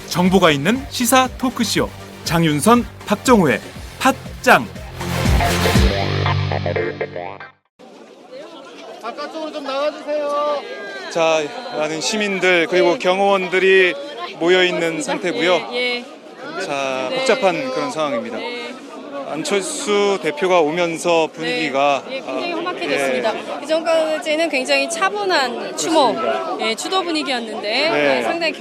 정보가 있는 시사 토크쇼 장윤선, 박정호의 팟짱. 바깥쪽으로 좀 나와주세요. 자, 많은 시민들 그리고 경호원들이 모여 있는 상태고요. 자, 복잡한 그런 상황입니다. 안철수 대표가 오면서 분위기가 굉장히 험악해 됐습니다. 이전까지는 굉장히 차분한 추모, 추도 분위기였는데 상당히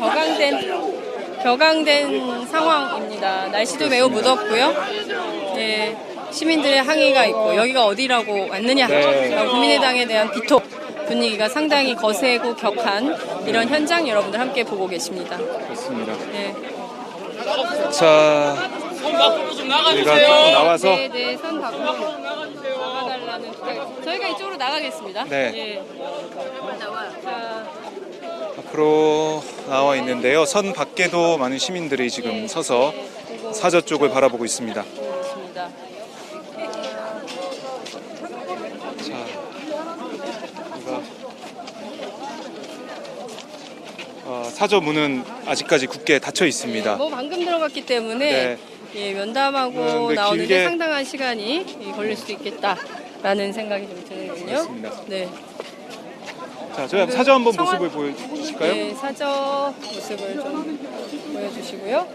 격앙된 상황입니다. 날씨도 매우 무덥고요. 시민들의 항의가 있고 여기가 어디라고 왔느냐라고 국민의당에 대한 비토 분위기가 상당히 거세고 격한 이런 현장 여러분들 함께 보고 계십니다. 그렇습니다. 자, 우리가 조금 나와서 선 밖으로 나가달라는 저희가 이쪽으로 나가겠습니다. 자, 앞으로 나와 있는데요. 선 밖에도 많은 시민들이 지금 서서 사저 쪽을 바라보고 있습니다. 그렇습니다. 자, 사저 문은 아직까지 굳게 닫혀 있습니다. 뭐 방금 들어갔기 때문에 면담하고 근데 나오는데 길게 상당한 시간이 걸릴 수도 있겠다라는 생각이 좀 드는군요. 그렇습니다. 네. 자, 저희 사저 한번 모습을 보여주실까요? 네, 사저 모습을 좀 보여주시고요.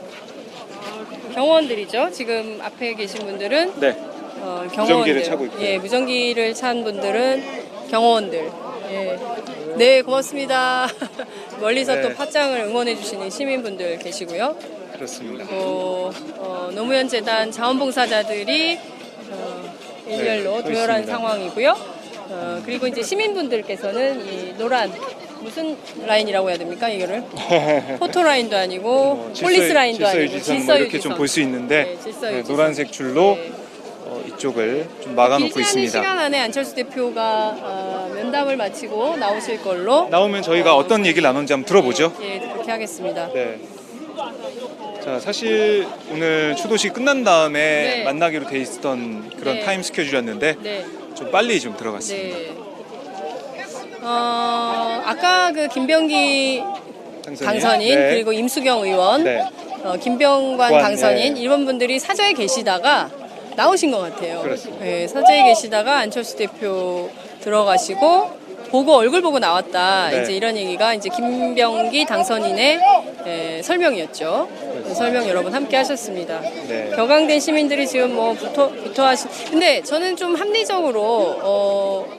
경호원들이죠. 지금 앞에 계신 분들은 네. 경호원들. 무전기를 차고 있고요. 무전기를 찬 분들은 경호원들. 네, 고맙습니다. 멀리서 또 팟짱을 응원해 주시는 시민분들 계시고요. 그렇습니다. 노무현 재단 자원봉사자들이 일렬로 도열한 상황이고요. 그리고 이제 시민분들께서는 이 노란 무슨 라인이라고 해야 됩니까 이거를? 포토 라인도 아니고 폴리스 라인도 아니고 질서유지선 이렇게 좀 볼 수 있는데 노란색 줄로 이쪽을 좀 막아놓고 길지 않은 있습니다. 시간 안에 안철수 대표가 면담을 마치고 나오실 걸로 나오면 저희가 어떤 얘기를 나눴는지 한번 들어보죠. 그렇게 하겠습니다. 네. 자, 사실 오늘 추도식 끝난 다음에 만나기로 돼 있었던 그런 타임 스케줄이었는데 좀 빨리 좀 들어갔습니다. 아까 그 김병기 당선인 그리고 임수경 의원, 김병관 당선인 이런 분들이 사저에 계시다가 나오신 것 같아요. 그렇습니다. 사저에 계시다가 안철수 대표 들어가시고 보고 얼굴 보고 나왔다. 이제 이런 얘기가 이제 김병기 당선인의 설명이었죠. 설명 여러분 함께 하셨습니다. 격앙된 시민들이 지금 뭐 부토하신. 근데 저는 좀 합리적으로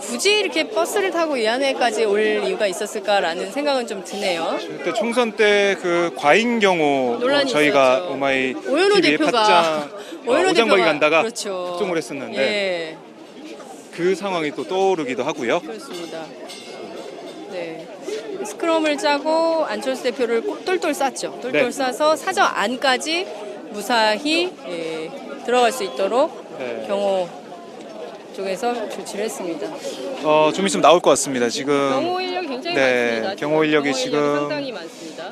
굳이 이렇게 버스를 타고 이 안에까지 올 이유가 있었을까라는 생각은 좀 드네요. 그때 총선 때 그 과잉 경우 저희가 있었죠. 오마이 오연호 TV에 대표가 오장박이 간다가 그렇죠. 걱정을 했었는데 그 상황이 또 떠오르기도 하고요. 그렇습니다. 스크럼을 짜고 안철수 대표를 똘똘 쌌죠. 똘똘 싸서 사저 안까지 무사히 들어갈 수 있도록 경호 쪽에서 조치를 했습니다. 좀 있으면 나올 것 같습니다. 지금 경호 인력이 굉장히 많습니다. 경호 인력이 지금 상당히 많습니다.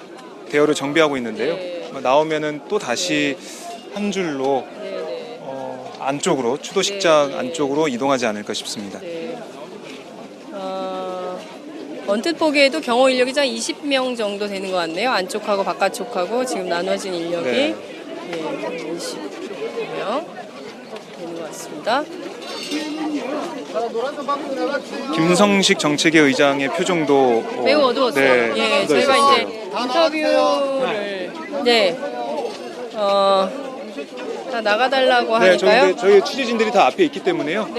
대여를 정비하고 있는데요. 나오면은 또 다시 한 줄로 안쪽으로 추도식장 안쪽으로 이동하지 않을까 싶습니다. 언뜻 보기에도 경호 인력이 한 20명 정도 되는 것 같네요. 안쪽하고 바깥쪽하고 지금 나눠진 인력이 20명 되는 것 같습니다. 김성식 정책위 의장의 표정도 매우 어두웠어요. 저희가 이제 인터뷰를 다 나가달라고 하니까요. 저희 취재진들이 다 앞에 있기 때문에요.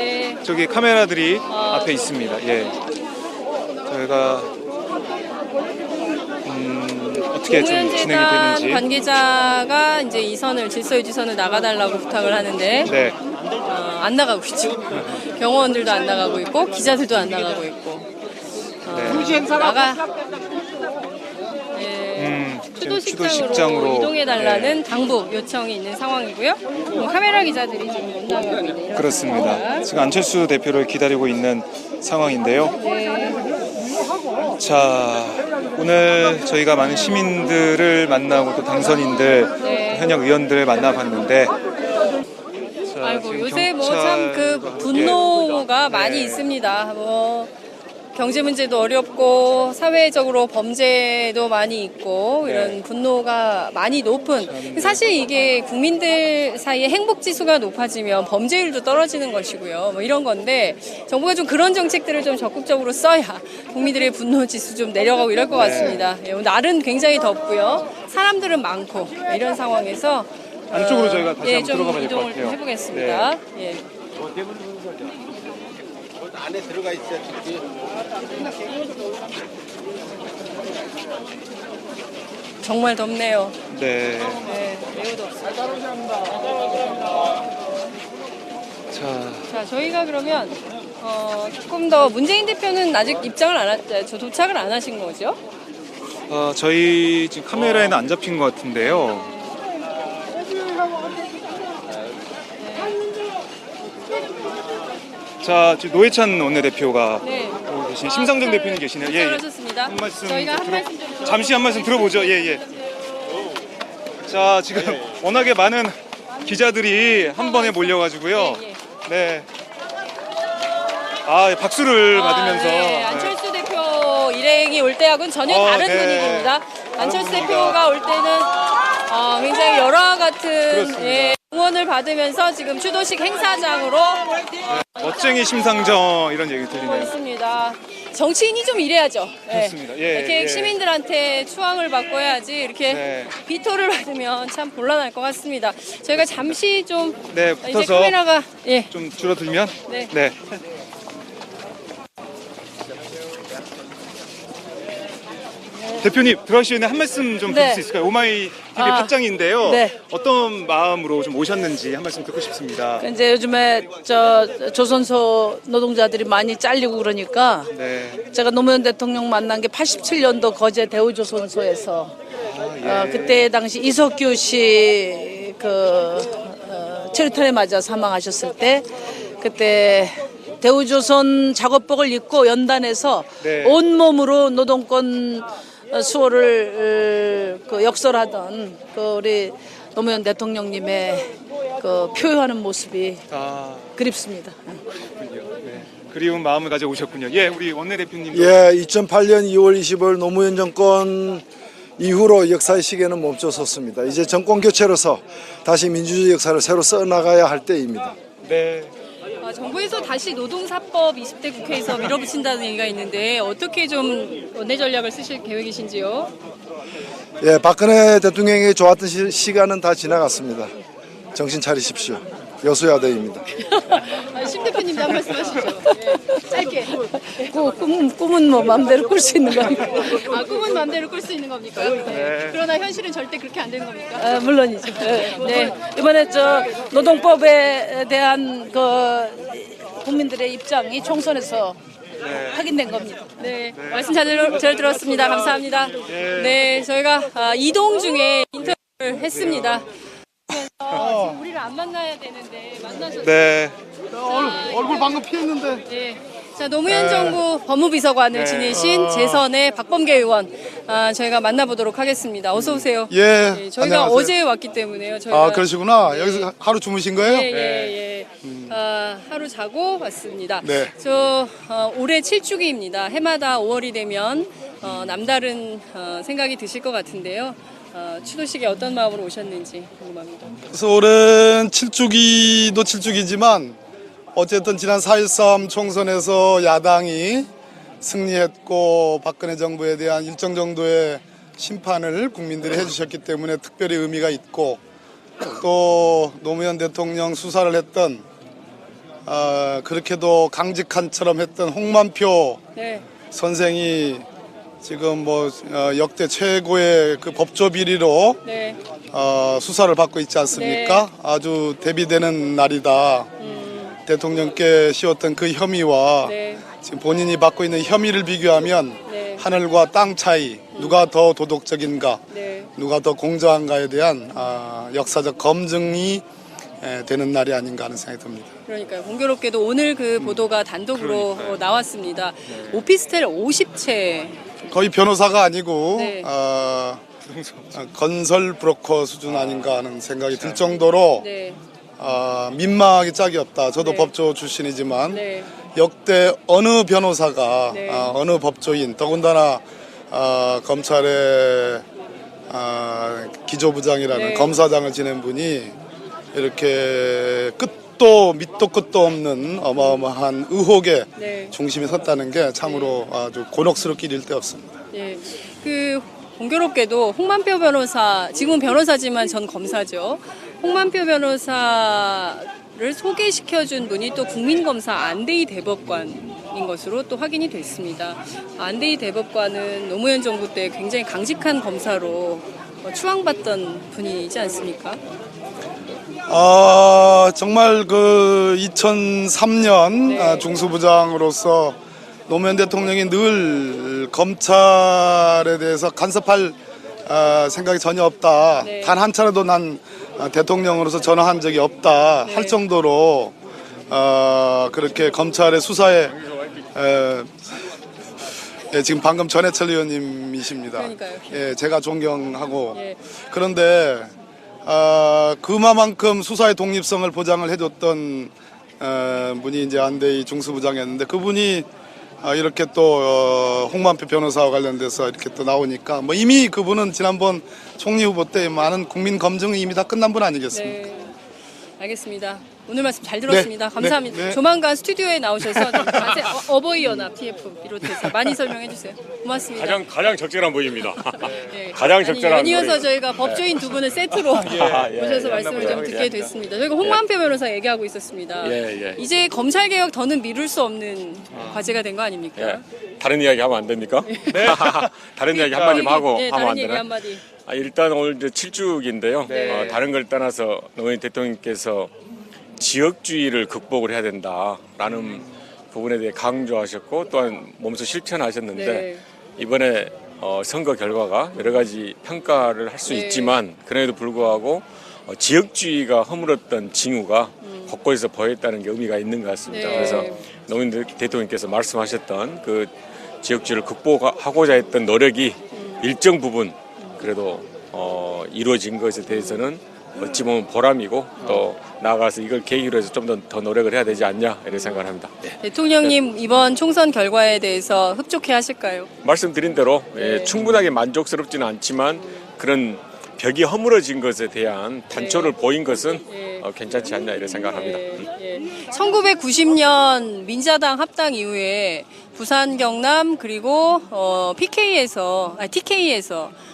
저기 카메라들이 앞에 있습니다. 저희가 어떻게 좀 진행이 되는지. 관계자가 이제 질서유지선을 나가달라고 부탁을 하는데 안 나가고 있죠. 경호원들도 안 나가고 있고 기자들도 안 나가고 있고. 추도식장으로 이동해달라는 당부 요청이 있는 상황이고요. 카메라 기자들이 지금 못 나가고 있네요. 그렇습니다. 지금 안철수 대표를 기다리고 있는 상황인데요. 자, 오늘 저희가 많은 시민들을 만나고 또 당선인들, 현역 의원들을 만나봤는데 아이고 지금 요새 뭐 참 그 경찰과 분노가 많이 네. 있습니다. 뭐 경제 문제도 어렵고 사회적으로 범죄도 많이 있고 이런 네. 분노가 많이 높은 사실 이게 국민들 사이에 행복 지수가 높아지면 범죄율도 떨어지는 것이고요. 뭐 이런 건데 정부가 좀 그런 정책들을 좀 적극적으로 써야 국민들의 분노 지수 좀 내려가고 이럴 것 같습니다. 예, 날은 굉장히 덥고요. 사람들은 많고 이런 상황에서 안쪽으로 저희가 다시 예, 한번 좀 들어가 봐야 될 것 이동을 같아요. 해보겠습니다. 예. 안에 들어가 있어요. 정말 덥네요. 네. 네, 매우 덥습니다. 자, 저희가 그러면 조금 더 문재인 대표는 아직 입장을 안 저 도착을 안 하신 거죠? 저희 지금 카메라에는 안 잡힌 것 같은데요. 자, 지금 노회찬 원내대표가 네. 오고 계신 심상정 대표님 계시네요. 예, 예. 잘하셨습니다. 한 말씀 저희가 한 들어- 말씀 좀 잠시 한 말씀 들어보죠. 예, 예. 자, 지금 워낙에 많은 기자들이 한 번에 몰려가지고요. 예, 예. 네. 아, 박수를 받으면서. 네. 네. 안철수 대표 일행이 올 때하고는 전혀 다른 네. 분위기입니다. 안철수 분위기가. 대표가 올 때는 굉장히 열화 같은 그렇습니다. 예, 응원을 받으면서 지금 추도식 행사장으로 멋쟁이 심상정 이런 얘기 들리네요. 있습니다. 정치인이 좀 이래야죠. 예. 그렇습니다. 예, 이렇게 예. 시민들한테 추앙을 받고 해야지 이렇게 네. 비토를 받으면 참 곤란할 것 같습니다. 저희가 잠시 좀 네, 이제 붙어서 카메라가 예. 좀 줄어들면. 네. 네. 대표님 들어가시기 전에 한 말씀 좀 드릴 네. 수 있을까요? 오마이 TV 아, 팟짱인데요. 네. 어떤 마음으로 좀 오셨는지 한 말씀 듣고 싶습니다. 이제 요즘에 조선소 노동자들이 많이 잘리고 그러니까 네. 제가 노무현 대통령 만난 게 87년도 거제 대우조선소에서 그때 당시 이석규 씨 체류탄에 맞아 사망하셨을 때 그때 대우조선 작업복을 입고 연단해서 네. 온몸으로 노동권 수호를 역설하던 우리 노무현 대통령님의 표효하는 모습이 아, 그립습니다. 그렇군요. 네. 그리운 마음을 가져 오셨군요. 예, 우리 원내대표님도. 예, 2008년 2월 25일 노무현 정권 이후로 역사의 시계는 멈춰섰습니다. 이제 정권 교체로서 다시 민주주의 역사를 새로 써나가야 할 때입니다. 네. 정부에서 다시 노동사법 20대 국회에서 밀어붙인다는 얘기가 있는데 어떻게 좀 원내 전략을 쓰실 계획이신지요? 예, 박근혜 대통령이 좋았던 시간은 다 지나갔습니다. 정신 차리십시오. 여수야대입니다. 심 대표님도 한 말씀 하시죠. 예, 짧게. 꿈은 뭐 마음대로 꿀 수 있는 거니까. 꿈은 마음대로 꿀 수 있는 겁니까? 네. 그러나 현실은 절대 그렇게 안 되는 겁니까? 물론이죠. 네. 이번에 노동법에 대한 국민들의 입장이 총선에서 확인된 겁니다. 네, 말씀 잘 들었습니다. 감사합니다. 네, 저희가 이동 중에 인터뷰를 했습니다. 지금 우리를 안 만나야 되는데 만나셨어요. 네. 얼굴 방금 피했는데. 네. 자, 노무현 정부 법무비서관을 네. 지내신 재선의 박범계 의원 저희가 만나보도록 하겠습니다. 어서 오세요. 예. 네, 저희가 안녕하세요. 어제 왔기 때문에요. 저희가 그러시구나. 여기서 하루 주무신 거예요? 예. 하루 자고 왔습니다. 네. 저 올해 7주기입니다. 해마다 5월이 되면 남다른 생각이 드실 것 같은데요. 추도식에 어떤 마음으로 오셨는지 궁금합니다. 그래서 올해는 7주기도 7주기지만 어쨌든 지난 4.13 총선에서 야당이 승리했고 박근혜 정부에 대한 일정 정도의 심판을 국민들이 해주셨기 때문에 특별히 의미가 있고 또 노무현 대통령 수사를 했던 그렇게도 강직한처럼 했던 홍만표 네. 선생이 지금 역대 최고의 법조 비리로 네. 수사를 받고 있지 않습니까? 아주 대비되는 날이다. 대통령께 씌웠던 그 혐의와 네. 지금 본인이 받고 있는 혐의를 비교하면 네. 하늘과 땅 차이, 누가 더 도덕적인가, 네. 누가 더 공정한가에 대한 역사적 검증이 되는 날이 아닌가 하는 생각이 듭니다. 그러니까요. 공교롭게도 오늘 그 보도가 단독으로 나왔습니다. 오피스텔 50채. 거의 변호사가 아니고 네. 건설 브로커 수준 아닌가 하는 생각이 들 정도로 네. 민망하기 짝이 없다. 저도 네. 법조 출신이지만 네. 역대 어느 변호사가 네. 어느 법조인 더군다나 검찰의 기조부장이라는 네. 검사장을 지낸 분이 이렇게 끝도 밑도 끝도 없는 어마어마한 의혹의 네. 중심에 섰다는 게 참으로 아주 곤혹스럽게 이를 데 없습니다. 예. 그 공교롭게도 홍만표 변호사, 지금 변호사지만 전 검사죠. 홍만표 변호사를 소개시켜준 분이 또 국민검사 안대희 대법관인 것으로 또 확인이 됐습니다. 안대희 대법관은 노무현 정부 때 굉장히 강직한 검사로 추앙받던 분이지 않습니까? 정말 그 2003년 네. 중수부장으로서 노무현 대통령이 늘 검찰에 대해서 간섭할 생각이 전혀 없다. 네. 단 한 차례도 난 대통령으로서 전화한 적이 없다. 네. 할 정도로 그렇게 검찰의 수사에 지금 방금 전해철 의원님이십니다. 그러니까요. 예, 제가 존경하고 예. 그런데 그만큼 수사의 독립성을 보장을 해줬던 분이 이제 안대희 중수부장이었는데 그분이 이렇게 또 홍만표 변호사와 관련돼서 이렇게 또 나오니까 뭐 이미 그분은 지난번 총리 후보 때 많은 국민 검증이 이미 다 끝난 분 아니겠습니까? 네. 알겠습니다. 오늘 말씀 잘 들었습니다. 네. 감사합니다. 네. 조만간 스튜디오에 나오셔서 좀 자세, 어버이 연합 TF 비롯해서 많이 설명해 주세요. 고맙습니다. 가장 적절한 부위입니다. 네. 가장 적절한 아니, 연이어서 거예요. 저희가 법조인 두 분을 세트로 모셔서 말씀을 좀 듣게 됐습니다. 저희가 홍만표 변호사 얘기하고 있었습니다. 예. 이제 검찰 개혁 더는 미룰 수 없는 과제가 된 거 아닙니까? 예. 다른 이야기 하면 안 됩니까? 네. 다른 이야기 한마디만 하고 네, 하면 다른 안 얘기 되나? 한마디. 일단 오늘 이제 7주기인데요. 네. 다른 걸 떠나서 노무현 대통령께서 지역주의를 극복을 해야 된다라는 부분에 대해 강조하셨고 또한 몸소 실천하셨는데 네. 이번에 선거 결과가 여러 가지 평가를 할 수 네. 있지만 그럼에도 불구하고 지역주의가 허물었던 징후가 곳곳에서 보였다는 게 의미가 있는 것 같습니다. 네. 그래서 노무현 대통령께서 말씀하셨던 그 지역주의를 극복하고자 했던 노력이 일정 부분 그래도 이루어진 것에 대해서는 어찌 보면 보람이고 또 나아가서 이걸 계기로 해서 좀 더 노력을 해야 되지 않냐 이렇게 생각을 합니다. 예. 대통령님 이번 총선 결과에 대해서 흡족해 하실까요? 말씀드린 대로 네. 충분하게 만족스럽지는 않지만 그런 벽이 허물어진 것에 대한 단초를 보인 것은 네. 괜찮지 않냐 이렇게 생각합니다. 예. 1990년 민자당 합당 이후에 부산, 경남 그리고 TK에서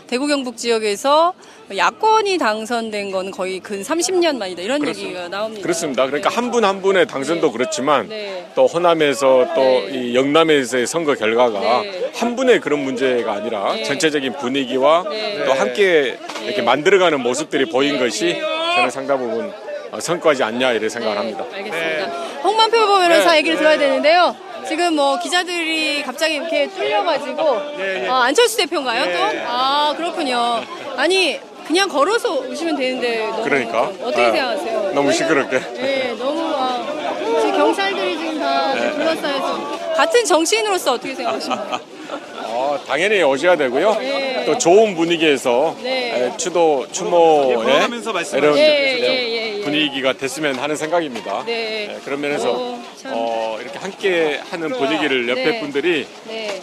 대구 경북 지역에서 야권이 당선된 건 거의 근 30년 만이다 이런 얘기가 나옵니다. 그렇습니다. 그러니까 네. 한 분 한 분의 당선도 네. 그렇지만 네. 또 호남에서 또 네. 이 영남에서의 선거 결과가 네. 한 분의 그런 문제가 아니라 네. 전체적인 분위기와 네. 또 함께 이렇게 네. 만들어가는 모습들이 보인 것이 네. 저는 상당 부분 성과지 않냐 이렇게 생각을 합니다. 알겠습니다. 홍만표 변호사 얘기를 들어야 되는데요. 지금 뭐 기자들이 갑자기 이렇게 뚫려가지고 안철수 대표인가요 또? 그렇군요. 아니 그냥 걸어서 오시면 되는데 너무 그러니까. 어떻게 생각하세요? 너무 시끄럽게. 네, 너무 지금 경찰들이 지금 다 둘러싸여서 같은 정치인으로서 어떻게 생각하십니까? 당연히 오셔야 되고요. 네. 또 좋은 분위기에서 네. 추모에 걸어가면서 말씀하시죠. 이런 예. 분위기가 됐으면 하는 생각입니다. 네. 그런 면에서 참. 이렇게 함께 하는 분위기를 옆에 네. 분들이 네,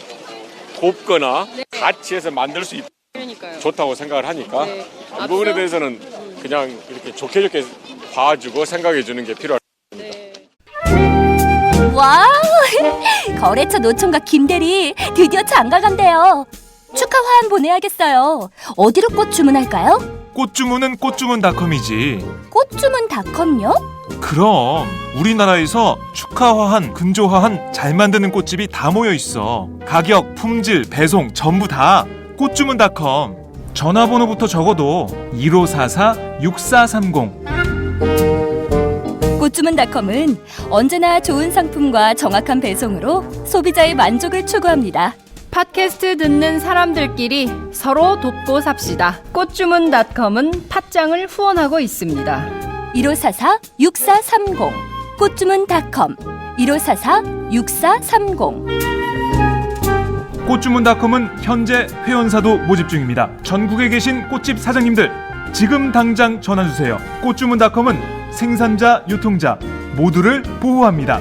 돕거나 네. 같이 해서 만들 수 있다. 그러니까요. 좋다고 생각을 하니까 네. 이 부분에 앞서? 대해서는 그냥 이렇게 좋게 봐주고 생각해 주는 게 필요할 네. 와우! 거래처 노총각 김대리 드디어 장가간대요. 축하 화한 보내야겠어요. 어디로 꽃 주문할까요? 꽃 주문은 꽃주문닷컴이지. 꽃주문닷컴요? 그럼 우리나라에서 축하화한, 근조화한 잘 만드는 꽃집이 다 모여 있어. 가격, 품질, 배송 전부 다 꽃주문닷컴. 전화번호부터 적어도 1544-6430. 꽃주문닷컴은 언제나 좋은 상품과 정확한 배송으로 소비자의 만족을 추구합니다. 팟캐스트 듣는 사람들끼리 서로 돕고 삽시다. 꽃주문닷컴은 팟짱을 후원하고 있습니다. 1544-6430 꽃주문닷컴 1544-6430. 꽃주문닷컴은 현재 회원사도 모집 중입니다. 전국에 계신 꽃집 사장님들 지금 당장 전화주세요. 꽃주문닷컴은 생산자, 유통자 모두를 보호합니다.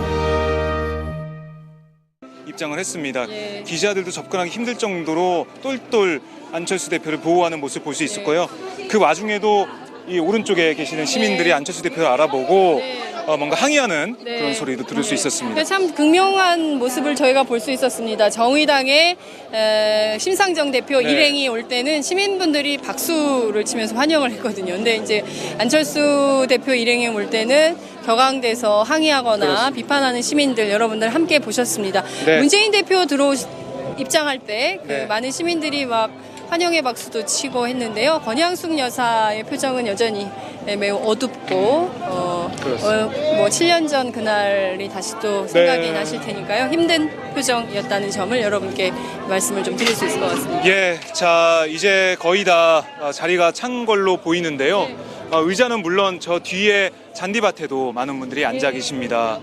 입장을 했습니다. 예. 기자들도 접근하기 힘들 정도로 똘똘 안철수 대표를 보호하는 모습 볼 수 있을 거예요. 그 와중에도 이 오른쪽에 계시는 시민들이 안철수 대표를 알아보고 뭔가 항의하는 그런 소리도 들을 수 있었습니다. 참 극명한 모습을 저희가 볼 수 있었습니다. 정의당의 심상정 대표 일행이 올 때는 시민분들이 박수를 치면서 환영을 했거든요. 근데 이제 안철수 대표 일행이 올 때는 격앙돼서 항의하거나 그렇습니다. 비판하는 시민들 여러분들 함께 보셨습니다. 네. 문재인 대표 입장할 때 많은 시민들이 막 환영의 박수도 치고 했는데요. 권양숙 여사의 표정은 여전히 매우 어둡고 뭐 7년 전 그날이 다시 또 생각이 나실 테니까요. 힘든 표정이었다는 점을 여러분께 말씀을 좀 드릴 수 있을 것 같습니다. 예, 자 이제 거의 다 자리가 찬 걸로 보이는데요. 의자는 물론 저 뒤에 잔디밭에도 많은 분들이 앉아 계십니다.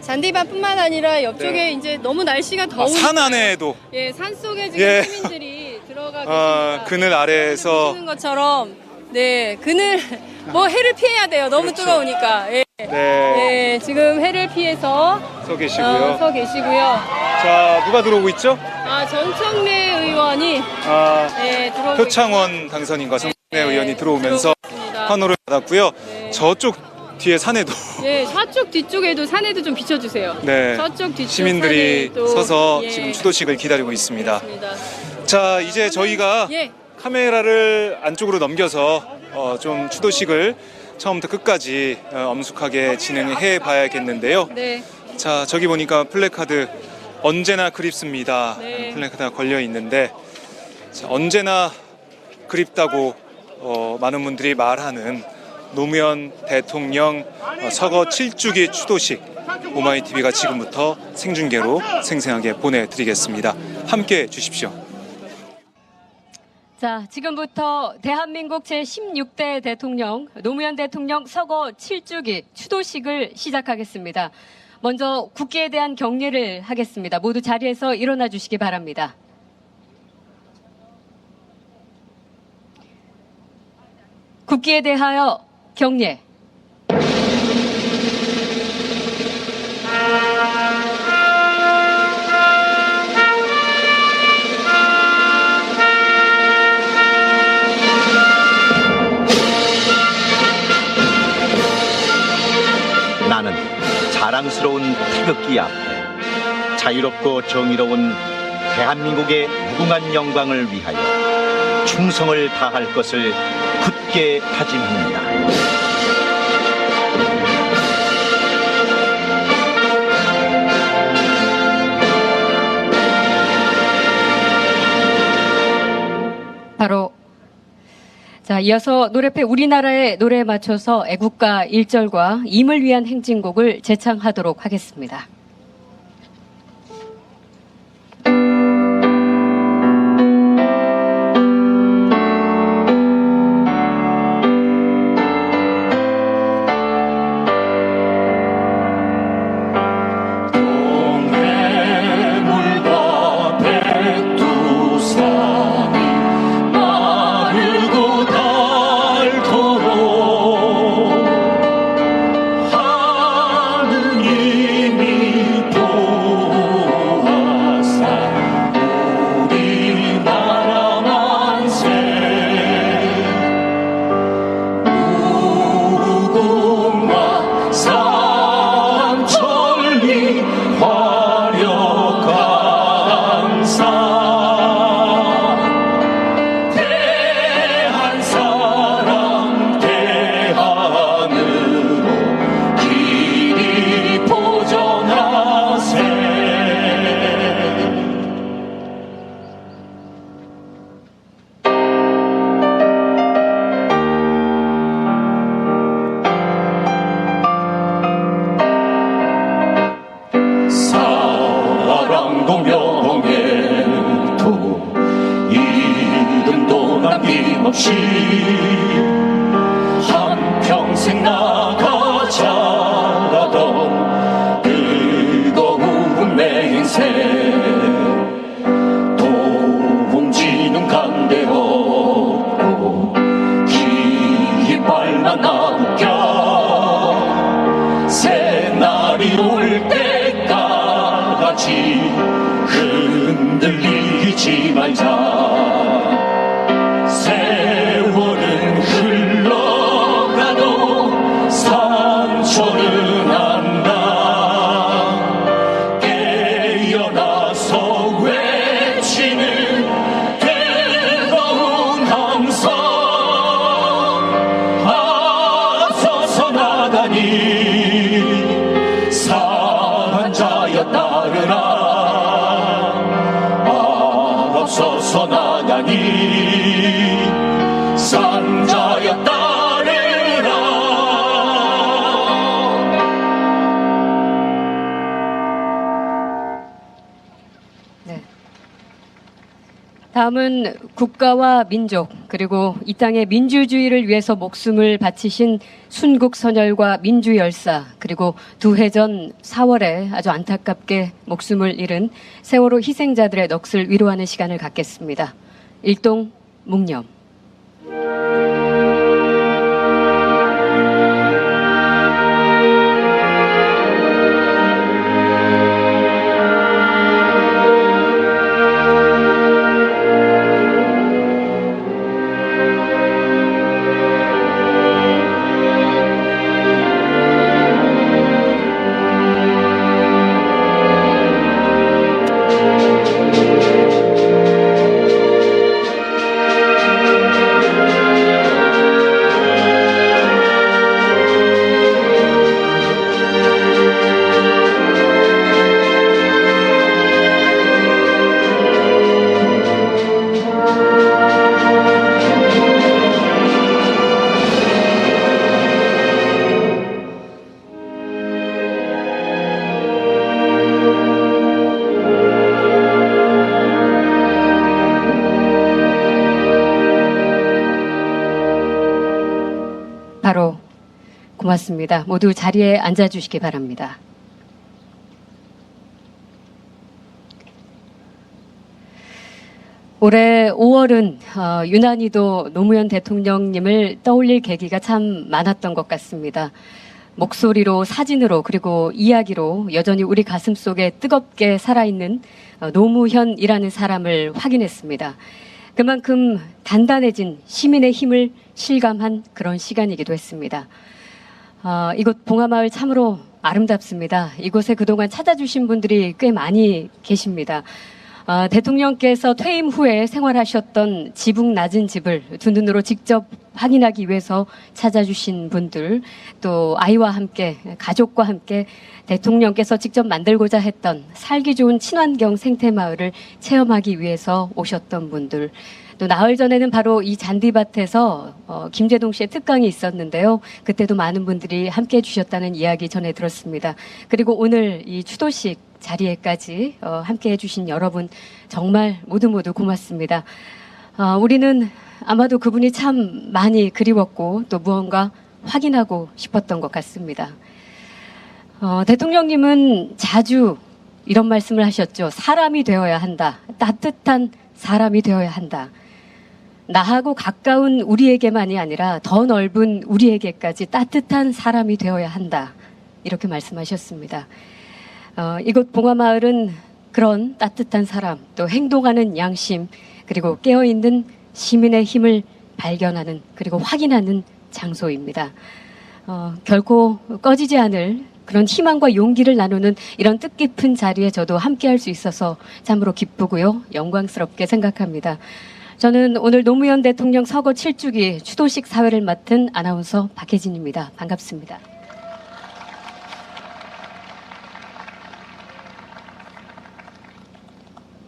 잔디밭뿐만 아니라 옆쪽에 이제 너무 날씨가 더우니까 산 안에도 산 속에 지금 시민들이 들어가 계십니다. 그늘 아래에서 보시는 것처럼 그늘 해를 피해야 돼요. 너무 그렇죠. 뜨거우니까. 지금 해를 피해서 서 계시고요. 자 누가 들어오고 있죠? 전청래 의원이 들어오고 표창원 당선인과 정청래 의원이 들어오면서 환호를 받았고요. 저쪽 뒤에 산에도 좌측 뒤쪽에도 산에도 좀 비춰주세요. 저쪽 뒤쪽 시민들이 산에도, 서서 지금 추도식을 기다리고 있습니다. 그렇습니다. 자 이제 저희가 카메라를 안쪽으로 넘겨서 좀 추도식을 처음부터 끝까지 엄숙하게 진행해 봐야겠는데요. 자 저기 보니까 플래카드 언제나 그립습니다. 플래카드가 걸려 있는데 언제나 그립다고 많은 분들이 말하는 노무현 대통령 서거 7주기 추도식 오마이TV가 지금부터 생중계로 생생하게 보내드리겠습니다. 함께해 주십시오. 자, 지금부터 대한민국 제16대 대통령 노무현 대통령 서거 7주기 추도식을 시작하겠습니다. 먼저 국기에 대한 경례를 하겠습니다. 모두 자리에서 일어나 주시기 바랍니다. 국기에 대하여 경례. 나는 자랑스러운 태극기 앞에 자유롭고 정의로운 대한민국의 무궁한 영광을 위하여 충성을 다할 것을 굳게 다짐합니다. 바로 이어서 노래패 우리나라의 노래에 맞춰서 애국가 1절과 임을 위한 행진곡을 제창하도록 하겠습니다. 한평생 나가 자라던 뜨거운 내 인생 동지는 간대었고 깃발만 나웃겨 같이 흔들리지 말자. 세월은 흘러가도 상처는 안다. 깨어나서 외치는 뜨거운 함성, 앞서서 나가니 상한 자여 따르라. 앞서서 나가니 상자여 따르라. 네. 다음은 국가와 민족 그리고 이 땅의 민주주의를 위해서 목숨을 바치신 순국선열과 민주열사 그리고 두 해 전 4월에 아주 안타깝게 목숨을 잃은 세월호 희생자들의 넋을 위로하는 시간을 갖겠습니다. 일동 묵념. 바로 고맙습니다. 모두 자리에 앉아주시기 바랍니다. 올해 5월은 유난히도 노무현 대통령님을 떠올릴 계기가 참 많았던 것 같습니다. 목소리로, 사진으로, 그리고 이야기로 여전히 우리 가슴 속에 뜨겁게 살아있는 노무현이라는 사람을 확인했습니다. 그만큼 단단해진 시민의 힘을 실감한 그런 시간이기도 했습니다. 이곳 봉하마을 참으로 아름답습니다. 이곳에 그동안 찾아주신 분들이 꽤 많이 계십니다. 대통령께서 퇴임 후에 생활하셨던 지붕 낮은 집을 두 눈으로 직접 확인하기 위해서 찾아주신 분들, 또 아이와 함께, 가족과 함께 대통령께서 직접 만들고자 했던 살기 좋은 친환경 생태마을을 체험하기 위해서 오셨던 분들, 또 나흘 전에는 바로 이 잔디밭에서 김재동 씨의 특강이 있었는데요. 그때도 많은 분들이 함께 해주셨다는 이야기 전해 들었습니다. 그리고 오늘 이 추도식 자리에까지 함께 해주신 여러분 정말 모두 고맙습니다. 우리는 아마도 그분이 참 많이 그리웠고 또 무언가 확인하고 싶었던 것 같습니다. 대통령님은 자주 이런 말씀을 하셨죠. 사람이 되어야 한다. 따뜻한 사람이 되어야 한다. 나하고 가까운 우리에게만이 아니라 더 넓은 우리에게까지 따뜻한 사람이 되어야 한다. 이렇게 말씀하셨습니다. 이곳 봉하마을은 그런 따뜻한 사람, 또 행동하는 양심, 그리고 깨어있는 시민의 힘을 발견하는 그리고 확인하는 장소입니다. 결코 꺼지지 않을 그런 희망과 용기를 나누는 이런 뜻깊은 자리에 저도 함께할 수 있어서 참으로 기쁘고요. 영광스럽게 생각합니다. 저는 오늘 노무현 대통령 서거 7주기 추도식 사회를 맡은 아나운서 박혜진입니다. 반갑습니다.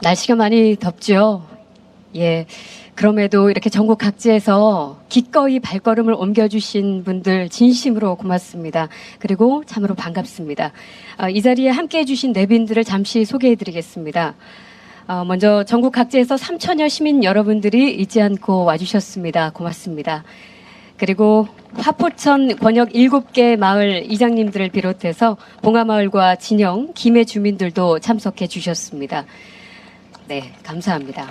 날씨가 많이 덥죠? 예. 그럼에도 이렇게 전국 각지에서 기꺼이 발걸음을 옮겨주신 분들 진심으로 고맙습니다. 그리고 참으로 반갑습니다. 이 자리에 함께 해주신 내빈들을 잠시 소개해드리겠습니다. 먼저 전국 각지에서 3천여 시민 여러분들이 잊지 않고 와주셨습니다. 고맙습니다. 그리고 화포천 권역 7개 마을 이장님들을 비롯해서 봉하마을과 진영, 김해 주민들도 참석해 주셨습니다. 네, 감사합니다.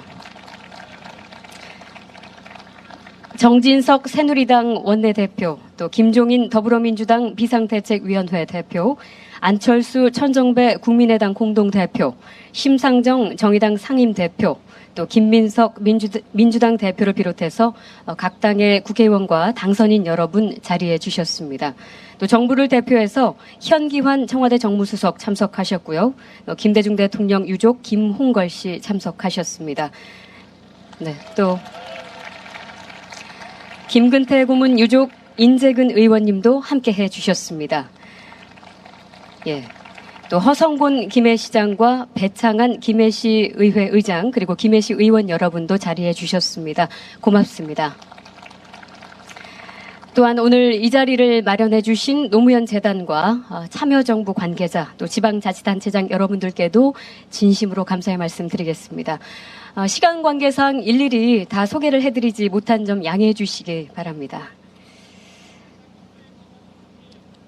정진석 새누리당 원내대표, 또 김종인 더불어민주당 비상대책위원회 대표, 안철수 천정배 국민의당 공동대표, 심상정 정의당 상임대표, 또 김민석 민주당 대표를 비롯해서 각 당의 국회의원과 당선인 여러분 자리해 주셨습니다. 또 정부를 대표해서 현기환 청와대 정무수석 참석하셨고요. 김대중 대통령 유족 김홍걸 씨 참석하셨습니다. 네, 또 김근태 고문 유족 인재근 의원님도 함께해 주셨습니다. 예. 또 허성곤 김해시장과 배창한 김해시 의회 의장 그리고 김해시 의원 여러분도 자리해 주셨습니다. 고맙습니다. 또한 오늘 이 자리를 마련해 주신 노무현 재단과 참여정부 관계자 또 지방자치단체장 여러분들께도 진심으로 감사의 말씀 드리겠습니다. 시간 관계상 일일이 다 소개를 해드리지 못한 점 양해해 주시기 바랍니다.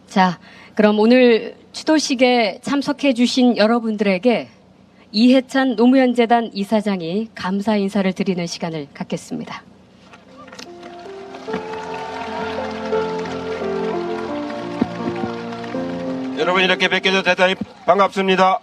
자, 그럼 오늘 추도식에 참석해 주신 여러분들에게 이해찬 노무현재단 이사장이 감사 인사를 드리는 시간을 갖겠습니다. 여러분 이렇게 뵙게 돼서 대단히 반갑습니다.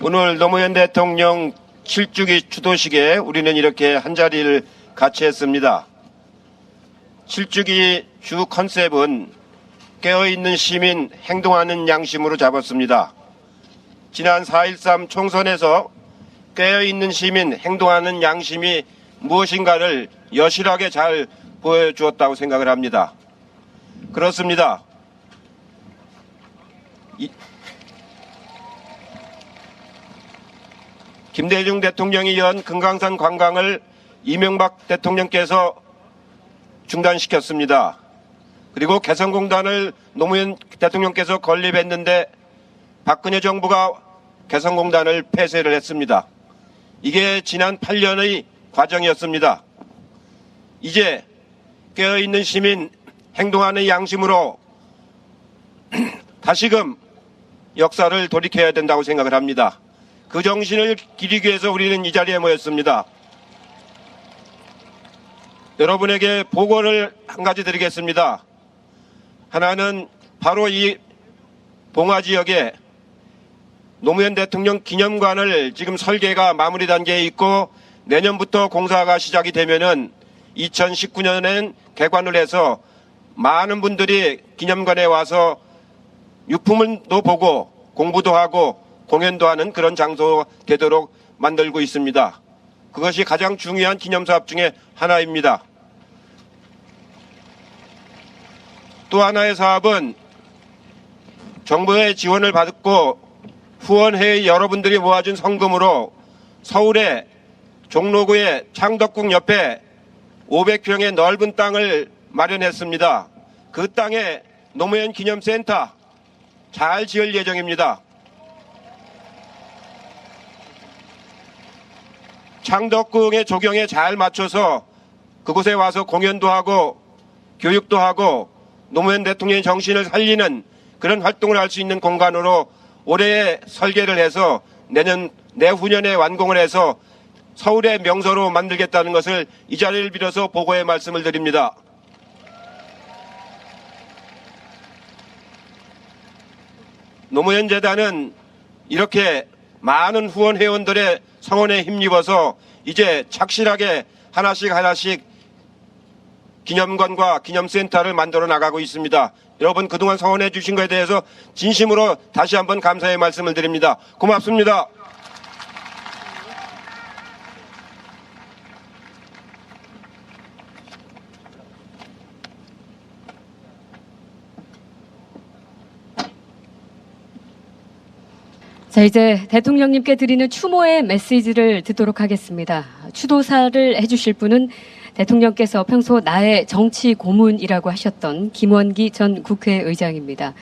오늘 노무현 대통령 7주기 추도식에 우리는 이렇게 한자리를 같이 했습니다. 7주기 주 컨셉은 깨어있는 시민 행동하는 양심으로 잡았습니다. 지난 4.13 총선에서 깨어있는 시민 행동하는 양심이 무엇인가를 여실하게 잘 보여주었다고 생각을 합니다. 그렇습니다. 김대중 대통령이 연 금강산 관광을 이명박 대통령께서 중단시켰습니다. 그리고 개성공단을 노무현 대통령께서 건립했는데 박근혜 정부가 개성공단을 폐쇄를 했습니다. 이게 지난 8년의 과정이었습니다. 이제 깨어있는 시민 행동하는 양심으로 다시금 역사를 돌이켜야 된다고 생각을 합니다. 그 정신을 기리기 위해서 우리는 이 자리에 모였습니다. 여러분에게 보고를 한 가지 드리겠습니다. 하나는 바로 이 봉화 지역에 노무현 대통령 기념관을 지금 설계가 마무리 단계에 있고 내년부터 공사가 시작이 되면은 2019년엔 개관을 해서 많은 분들이 기념관에 와서 유품도 보고 공부도 하고 공연도 하는 그런 장소 되도록 만들고 있습니다. 그것이 가장 중요한 기념사업 중에 하나입니다. 또 하나의 사업은 정부의 지원을 받고 후원회의 여러분들이 모아준 성금으로 서울의 종로구의 창덕궁 옆에 500평의 넓은 땅을 마련했습니다. 그 땅에 노무현 기념센터 잘 지을 예정입니다. 창덕궁의 조경에 잘 맞춰서 그곳에 와서 공연도 하고 교육도 하고 노무현 대통령의 정신을 살리는 그런 활동을 할 수 있는 공간으로 올해 설계를 해서 내후년에 완공을 해서 서울의 명소로 만들겠다는 것을 이 자리를 빌어서 보고의 말씀을 드립니다. 노무현 재단은 이렇게 많은 후원 회원들의 성원에 힘입어서 이제 착실하게 하나씩 기념관과 기념센터를 만들어 나가고 있습니다. 여러분 그동안 성원해 주신 것에 대해서 진심으로 다시 한번 감사의 말씀을 드립니다. 고맙습니다. 자, 이제 대통령님께 드리는 추모의 메시지를 듣도록 하겠습니다. 추도사를 해주실 분은 대통령께서 평소 나의 정치 고문이라고 하셨던 김원기 전 국회의장입니다.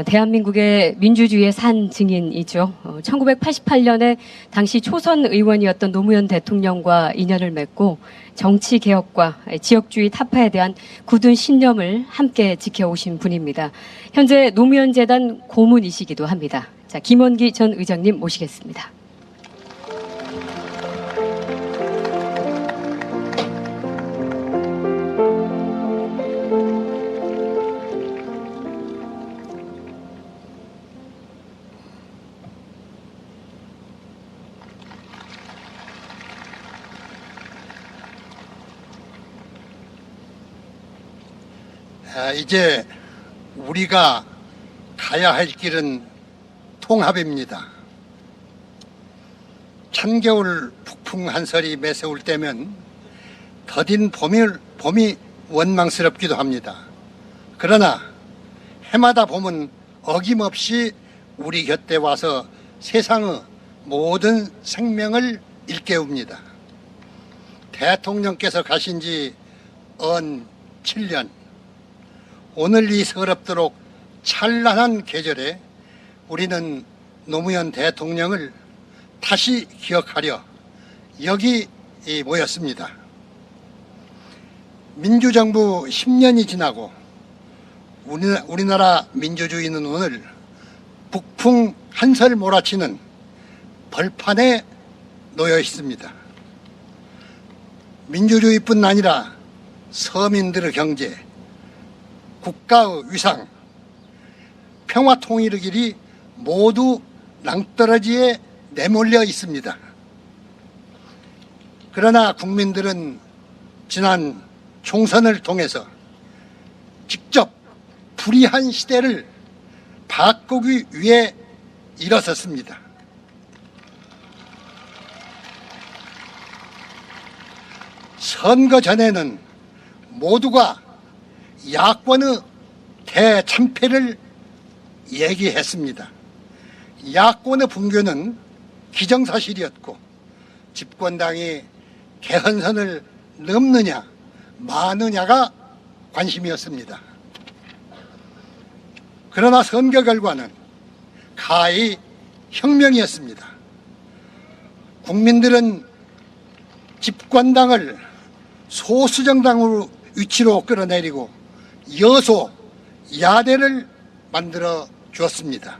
대한민국의 민주주의의 산 증인이죠. 1988년에 당시 초선 의원이었던 노무현 대통령과 인연을 맺고 정치 개혁과 지역주의 타파에 대한 굳은 신념을 함께 지켜오신 분입니다. 현재 노무현 재단 고문이시기도 합니다. 자, 김원기 전 의장님 모시겠습니다. 이제 우리가 가야 할 길은 통합입니다. 찬겨울 북풍 한설이 매서울 때면 더딘 봄이 원망스럽기도 합니다. 그러나 해마다 봄은 어김없이 우리 곁에 와서 세상의 모든 생명을 일깨웁니다. 대통령께서 가신 지 언 7년, 오늘 이 서럽도록 찬란한 계절에 우리는 노무현 대통령을 다시 기억하려 여기 모였습니다. 민주정부 10년이 지나고 우리나라 민주주의는 오늘 북풍 한설 몰아치는 벌판에 놓여 있습니다. 민주주의뿐 아니라 서민들의 경제, 국가의 위상, 평화 통일의 길이 모두 낭떠러지에 내몰려 있습니다. 그러나 국민들은 지난 총선을 통해서 직접 불의한 시대를 바꾸기 위해 일어섰습니다. 선거 전에는 모두가 야권의 대참패를 얘기했습니다. 야권의 붕괴는 기정사실이었고 집권당이 개헌선을 넘느냐 마느냐가 관심이었습니다. 그러나 선거 결과는 가히 혁명이었습니다. 국민들은 집권당을 소수정당으로 위치로 끌어내리고 여소, 야대를 만들어 주었습니다.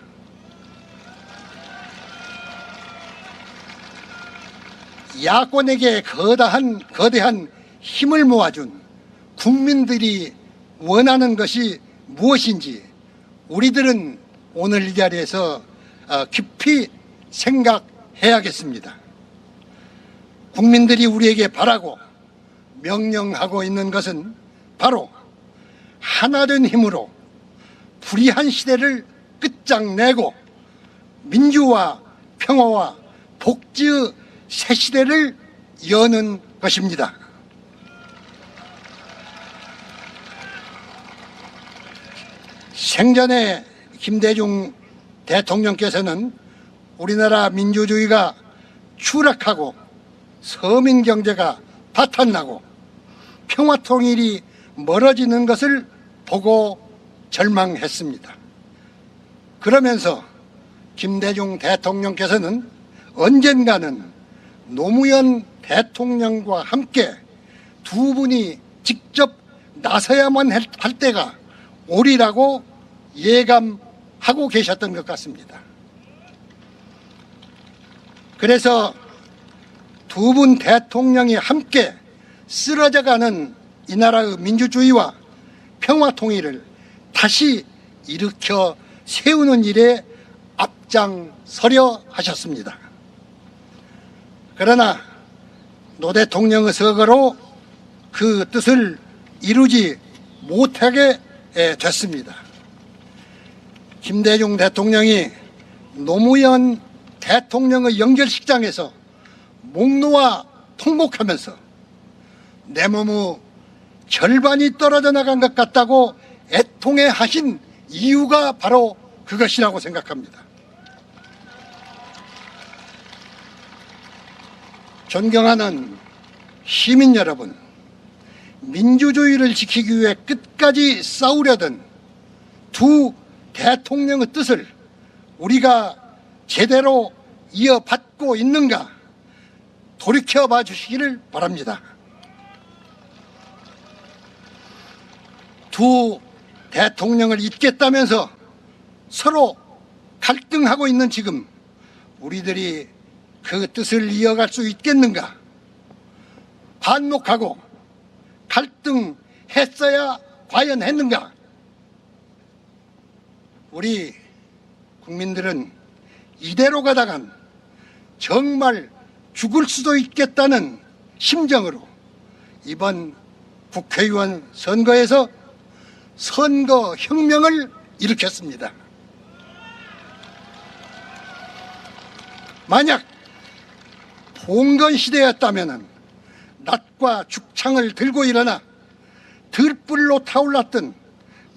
야권에게 거대한 힘을 모아준 국민들이 원하는 것이 무엇인지 우리들은 오늘 이 자리에서 깊이 생각해야겠습니다. 국민들이 우리에게 바라고 명령하고 있는 것은 바로 하나된 힘으로 불의한 시대를 끝장내고 민주화, 평화와 복지의 새 시대를 여는 것입니다. 생전에 김대중 대통령께서는 우리나라 민주주의가 추락하고 서민 경제가 파탄나고 평화 통일이 멀어지는 것을 보고 절망했습니다. 그러면서 김대중 대통령께서는 언젠가는 노무현 대통령과 함께 두 분이 직접 나서야만 할 때가 오리라고 예감하고 계셨던 것 같습니다. 그래서 두 분 대통령이 함께 쓰러져가는 이 나라의 민주주의와 평화 통일을 다시 일으켜 세우는 일에 앞장서려 하셨습니다. 그러나 노 대통령의 서거로 그 뜻을 이루지 못하게 됐습니다. 김대중 대통령이 노무현 대통령의 영결식장에서 목 놓아 통곡하면서 내 몸의 절반이 떨어져 나간 것 같다고 애통해 하신 이유가 바로 그것이라고 생각합니다. 존경하는 시민 여러분, 민주주의를 지키기 위해 끝까지 싸우려던 두 대통령의 뜻을 우리가 제대로 이어받고 있는가 돌이켜봐 주시기를 바랍니다. 두 대통령을 잇겠다면서 서로 갈등하고 있는 지금 우리들이 그 뜻을 이어갈 수 있겠는가? 반목하고 갈등했어야 과연 했는가? 우리 국민들은 이대로 가다간 정말 죽을 수도 있겠다는 심정으로 이번 국회의원 선거에서 선거혁명을 일으켰습니다. 만약 봉건 시대였다면 낫과 죽창을 들고 일어나 들불로 타올랐던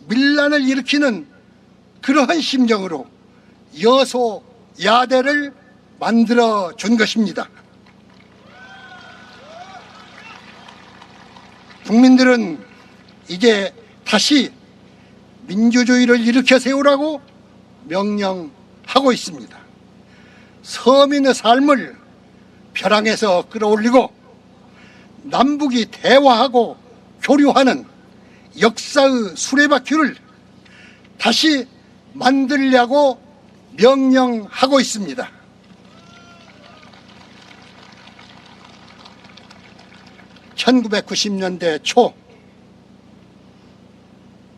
밀란을 일으키는 그러한 심정으로 여소야대를 만들어 준 것입니다. 국민들은 이제 다시 민주주의를 일으켜 세우라고 명령하고 있습니다. 서민의 삶을 벼랑에서 끌어올리고 남북이 대화하고 교류하는 역사의 수레바퀴를 다시 만들려고 명령하고 있습니다. (1990년대) 초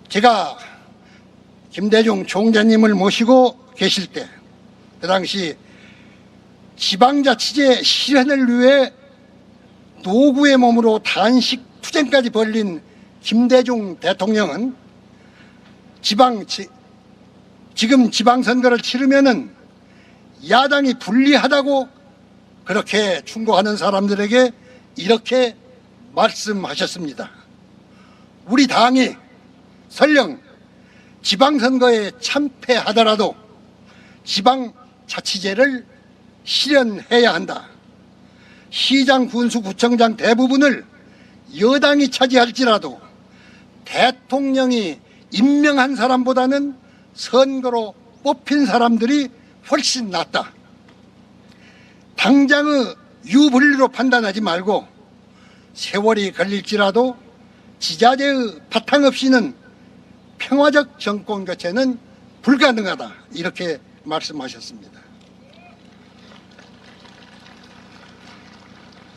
제가 김대중 총재님을 모시고 계실 때 그 당시 지방자치제 실현을 위해 노구의 몸으로 단식 투쟁까지 벌린 김대중 대통령은 지금 지방선거를 치르면은 야당이 불리하다고 그렇게 충고하는 사람들에게 이렇게 말씀하셨습니다. 우리 당이 설령 지방선거에 참패하더라도 지방자치제를 실현해야 한다. 시장, 군수, 구청장 대부분을 여당이 차지할지라도 대통령이 임명한 사람보다는 선거로 뽑힌 사람들이 훨씬 낫다. 당장의 유불리로 판단하지 말고 세월이 걸릴지라도 지자체의 바탕 없이는 평화적 정권 교체는 불가능하다. 이렇게 말씀하셨습니다.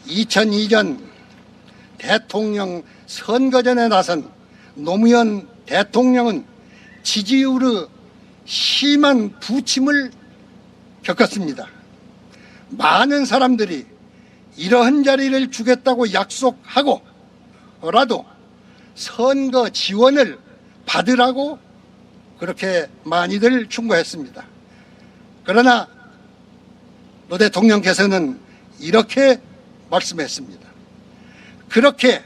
2002년 대통령 선거전에 나선 노무현 대통령은 지지율의 심한 부침을 겪었습니다. 많은 사람들이 이러한 자리를 주겠다고 약속하고라도 선거 지원을 받으라고 그렇게 많이들 충고했습니다. 그러나 노 대통령께서는 이렇게 말씀했습니다. 그렇게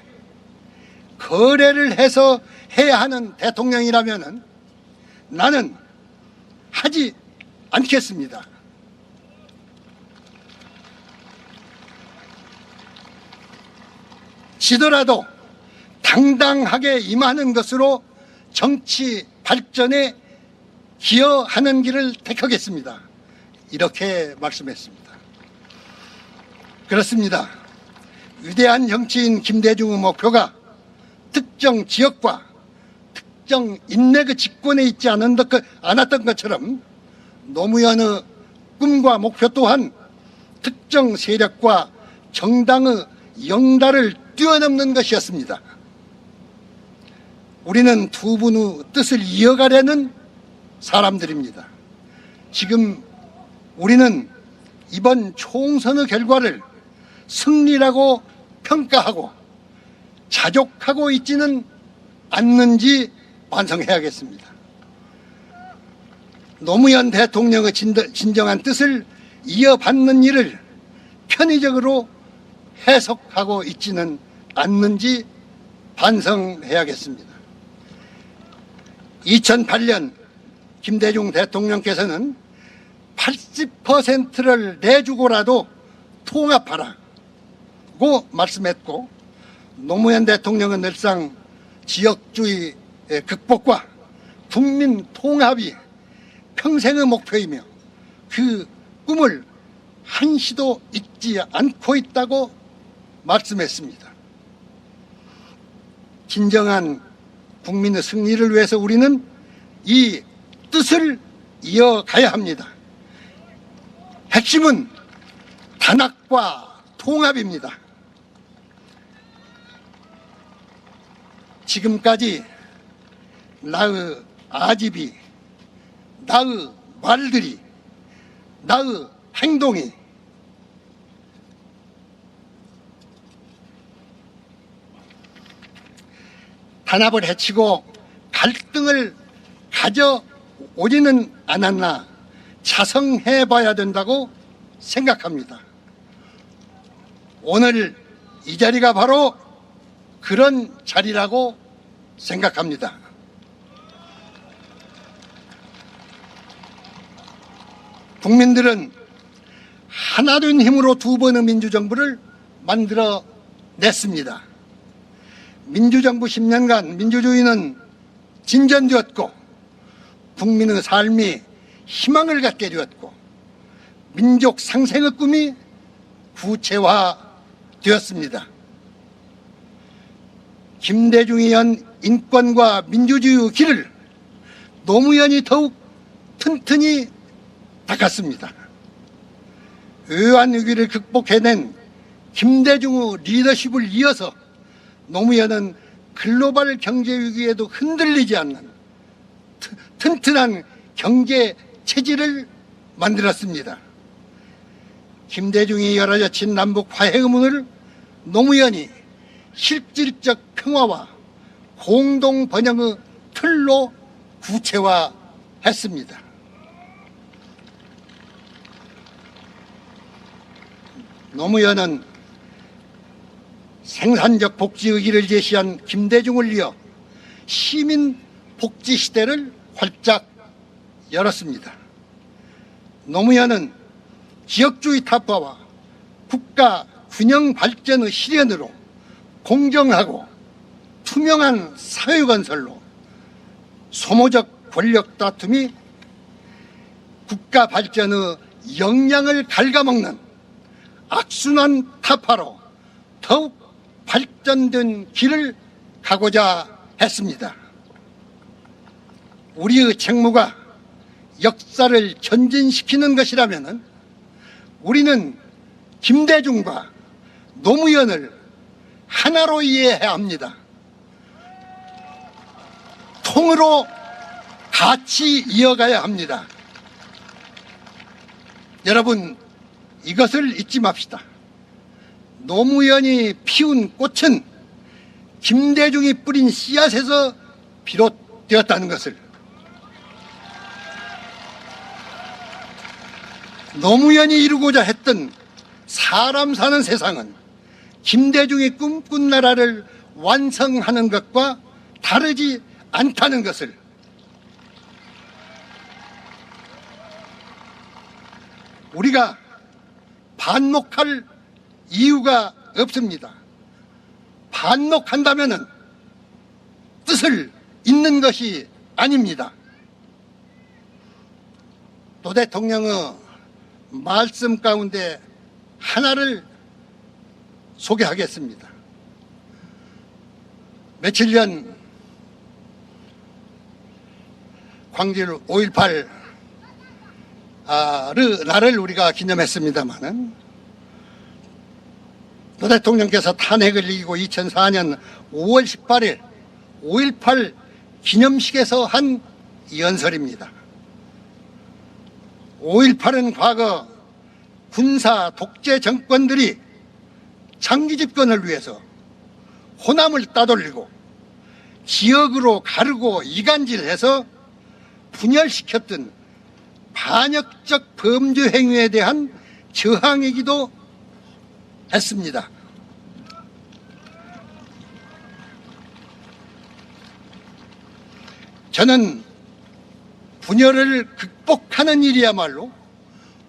거래를 해서 해야 하는 대통령이라면 나는 하지 않겠습니다. 지더라도 당당하게 임하는 것으로 정치 발전에 기여하는 길을 택하겠습니다. 이렇게 말씀했습니다. 그렇습니다. 위대한 정치인 김대중의 목표가 특정 지역과 특정 인맥의 직권에 있지 않았던 것처럼 노무현의 꿈과 목표 또한 특정 세력과 정당의 영달을 뛰어넘는 것이었습니다. 우리는 두 분의 뜻을 이어가려는 사람들입니다. 지금 우리는 이번 총선의 결과를 승리라고 평가하고 자족하고 있지는 않는지 반성해야겠습니다. 노무현 대통령의 진정한 뜻을 이어받는 일을 편의적으로 해석하고 있지는 않는지 반성해야겠습니다. 2008년 김대중 대통령께서는 80%를 내주고라도 통합하라고 말씀했고, 노무현 대통령은 늘상 지역주의 극복과 국민 통합이 평생의 목표이며 그 꿈을 한시도 잊지 않고 있다고 말씀했습니다. 진정한 국민의 승리를 위해서 우리는 이 뜻을 이어가야 합니다. 핵심은 단합과 통합입니다. 지금까지 나의 아집이, 나의 말들이, 나의 행동이 단합을 해치고 갈등을 가져오지는 않았나 자성해 봐야 된다고 생각합니다. 오늘 이 자리가 바로 그런 자리라고 생각합니다. 국민들은 하나된 힘으로 두 번의 민주정부를 만들어 냈습니다. 민주정부 10년간 민주주의는 진전되었고 국민의 삶이 희망을 갖게 되었고 민족 상생의 꿈이 구체화되었습니다. 김대중이 연 인권과 민주주의의 길을 노무현이 더욱 튼튼히 닦았습니다. 외환위기를 극복해낸 김대중의 리더십을 이어서 노무현은 글로벌 경제위기에도 흔들리지 않는 튼튼한 경제 체질을 만들었습니다. 김대중이 열어젖힌 남북 화해의 문을 노무현이 실질적 평화와 공동 번영의 틀로 구체화했습니다. 노무현은 생산적 복지의 길을 제시한 김대중을 이어 시민 복지 시대를 활짝 열었습니다. 노무현은 지역주의 타파와 국가 균형 발전의 실현으로 공정하고 투명한 사회 건설로 소모적 권력 다툼이 국가 발전의 역량을 갉아먹는 악순환 타파로 더욱 발전된 길을 가고자 했습니다. 우리의 책무가 역사를 전진시키는 것이라면 우리는 김대중과 노무현을 하나로 이해해야 합니다. 통으로 같이 이어가야 합니다. 여러분, 이것을 잊지 맙시다. 노무현이 피운 꽃은 김대중이 뿌린 씨앗에서 비롯되었다는 것을, 노무현이 이루고자 했던 사람 사는 세상은 김대중이 꿈꾼 나라를 완성하는 것과 다르지 않다는 것을 우리가 반목할 이유가 없습니다. 반목한다면은 뜻을 잇는 것이 아닙니다. 도 대통령의 말씀 가운데 하나를 소개하겠습니다. 며칠 전 광주 5.18 날을 우리가 기념했습니다마는 도 대통령께서 탄핵을 이기고 2004년 5월 18일 5.18 기념식에서 한 연설입니다. 5.18은 과거 군사 독재 정권들이 장기 집권을 위해서 호남을 따돌리고 지역으로 가르고 이간질해서 분열시켰던 반역적 범죄 행위에 대한 저항이기도 했습니다. 저는 분열을 극복하는 일이야말로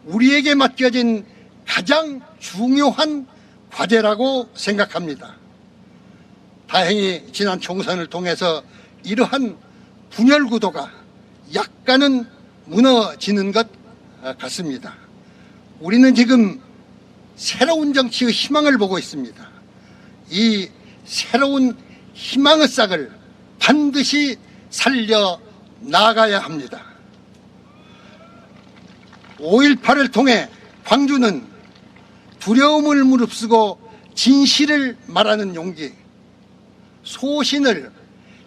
우리에게 맡겨진 가장 중요한 과제라고 생각합니다. 다행히 지난 총선을 통해서 이러한 분열 구도가 약간은 무너지는 것 같습니다. 우리는 지금 새로운 정치의 희망을 보고 있습니다. 이 새로운 희망의 싹을 반드시 살려 나가야 합니다. 5.18을 통해 광주는 두려움을 무릅쓰고 진실을 말하는 용기, 소신을